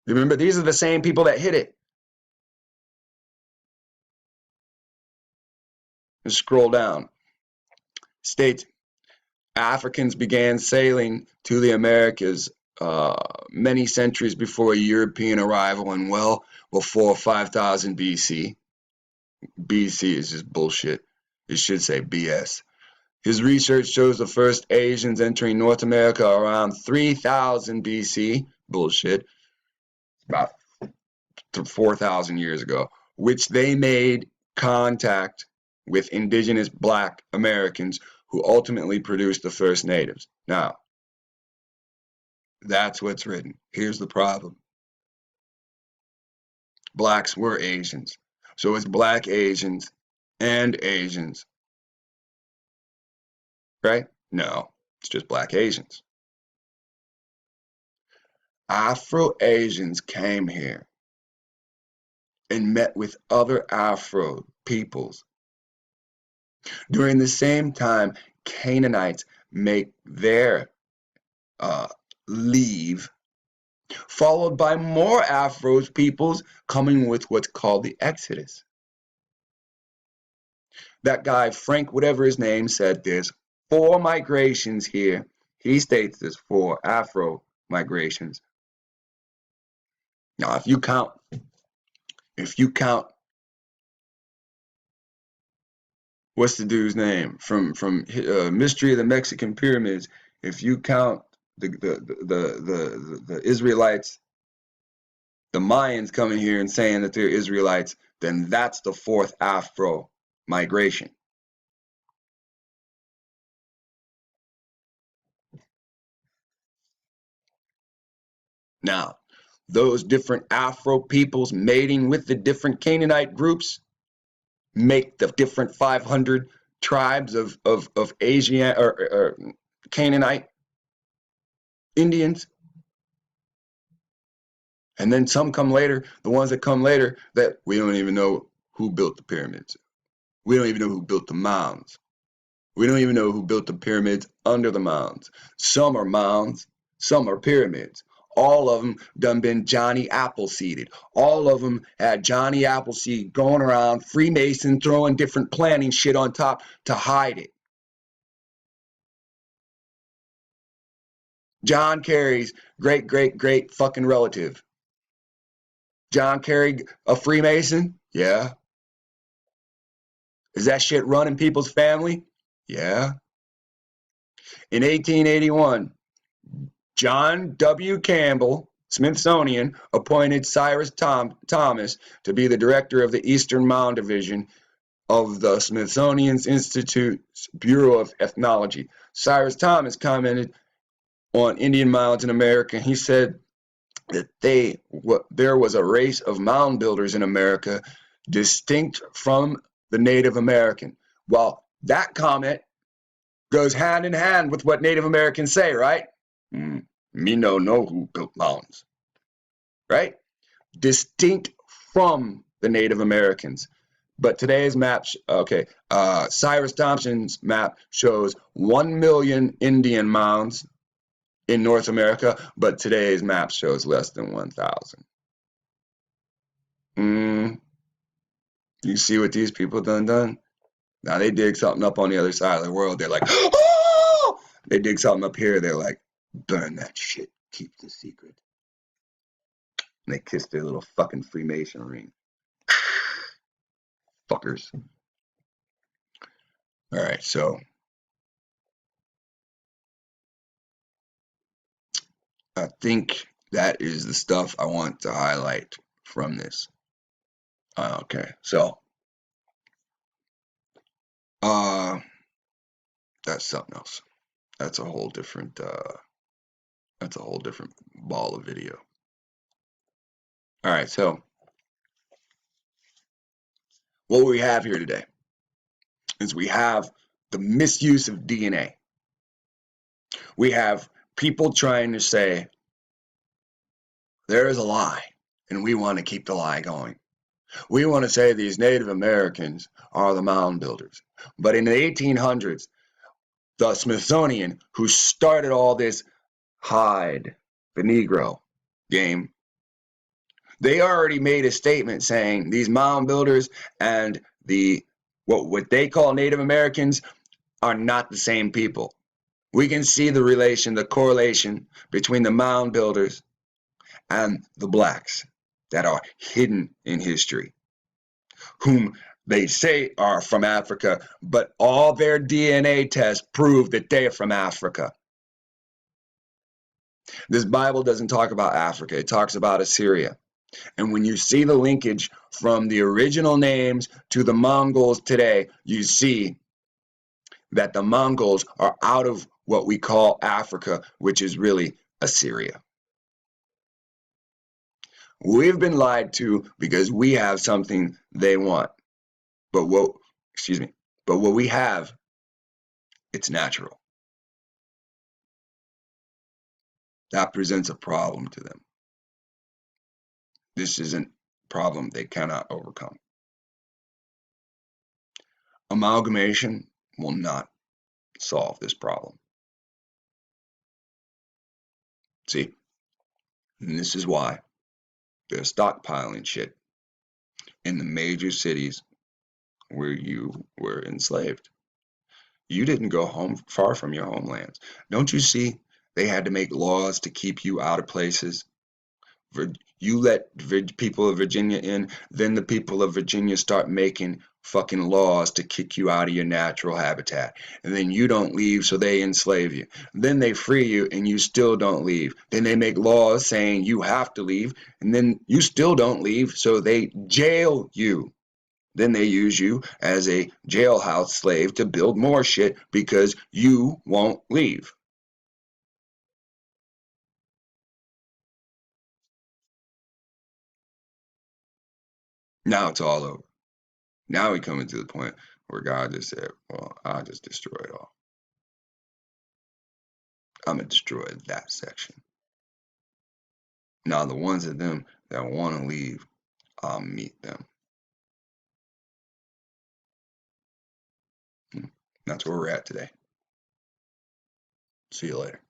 Remember, these are the same people that hit it. Let's scroll down. States Africans began sailing to the Americas many centuries before European arrival and well before 5000 BC. BC is just bullshit. It should say BS. His research shows the first Asians entering North America around 3000 BC. Bullshit. About 4,000 years ago, which they made contact with indigenous Black Americans who ultimately produced the first natives. Now, that's what's written. Here's the problem. Blacks were Asians. So it's Black Asians and Asians. Right? No, it's just Black Asians. Afro-Asians came here and met with other Afro peoples. During the same time, Canaanites make their leave, followed by more Afro peoples coming with what's called the Exodus. That guy, Frank, whatever his name, said there's 4 migrations here. He states there's 4 Afro migrations. Now, if you count, what's the dude's name from Mystery of the Mexican Pyramids? If you count the Israelites, the Mayans coming here and saying that they're Israelites, then that's the 4th Afro migration. Now, those different Afro peoples mating with the different Canaanite groups make the different 500 tribes of Asian or Canaanite Indians. And then some come later, the ones that come later that we don't even know who built the pyramids. We don't even know who built the mounds. We don't even know who built the pyramids under the mounds. Some are mounds, some are pyramids. All of them done been Johnny Appleseeded. All of them had Johnny Appleseed going around, Freemason, throwing different planning shit on top to hide it. John Kerry's great fucking relative. John Kerry, a Freemason? Yeah. Is that shit running people's family? Yeah. In 1881, John W. Campbell, Smithsonian, appointed Cyrus Thomas to be the director of the Eastern Mound Division of the Smithsonian Institute's Bureau of Ethnology. Cyrus Thomas commented on Indian mounds in America. He said that there was a race of mound builders in America distinct from the Native American. Well, that comment goes hand in hand with what Native Americans say, right? Me no know who built mounds, right? Distinct from the Native Americans. But today's map, Cyrus Thompson's map shows 1 million Indian mounds in North America, but today's map shows less than 1,000. You see what these people done? Now they dig something up on the other side of the world. They're like, oh! They dig something up here. They're like, burn that shit. Keep the secret. And they kiss their little fucking Freemason ring. Fuckers. All right, so I think that is the stuff I want to highlight from this. Okay, so that's something else. That's a whole different ball of video. All right, so what we have here today is we have the misuse of DNA. We have people trying to say there is a lie, and we want to keep the lie going. We want to say these Native Americans are the mound builders. But in the 1800s, the Smithsonian, who started all this hide the Negro game, they already made a statement saying these mound builders and what they call Native Americans are not the same people. We can see the correlation between the mound builders and the blacks that are hidden in history, whom they say are from Africa, but all their DNA tests prove that they're from Africa. This Bible doesn't talk about Africa. It talks about Assyria. And when you see the linkage from the original names to the Mongols today, you see that the Mongols are out of what we call Africa, which is really Assyria. We've been lied to because we have something they want. But what we have, it's natural. That presents a problem to them. This isn't a problem they cannot overcome. Amalgamation will not solve this problem. See, and this is why they're stockpiling shit in the major cities where you were enslaved. You didn't go far from your homelands. Don't you see they had to make laws to keep you out of places? You let people of Virginia in, then the people of Virginia start making fucking laws to kick you out of your natural habitat. And then you don't leave, so they enslave you. Then they free you, and you still don't leave. Then they make laws saying you have to leave, and then you still don't leave, so they jail you. Then they use you as a jailhouse slave to build more shit because you won't leave. Now it's all over. Now we coming to the point where God just said, well, I'll just destroy it all. I'm going to destroy that section. Now the ones of them that want to leave, I'll meet them. That's where we're at today. See you later.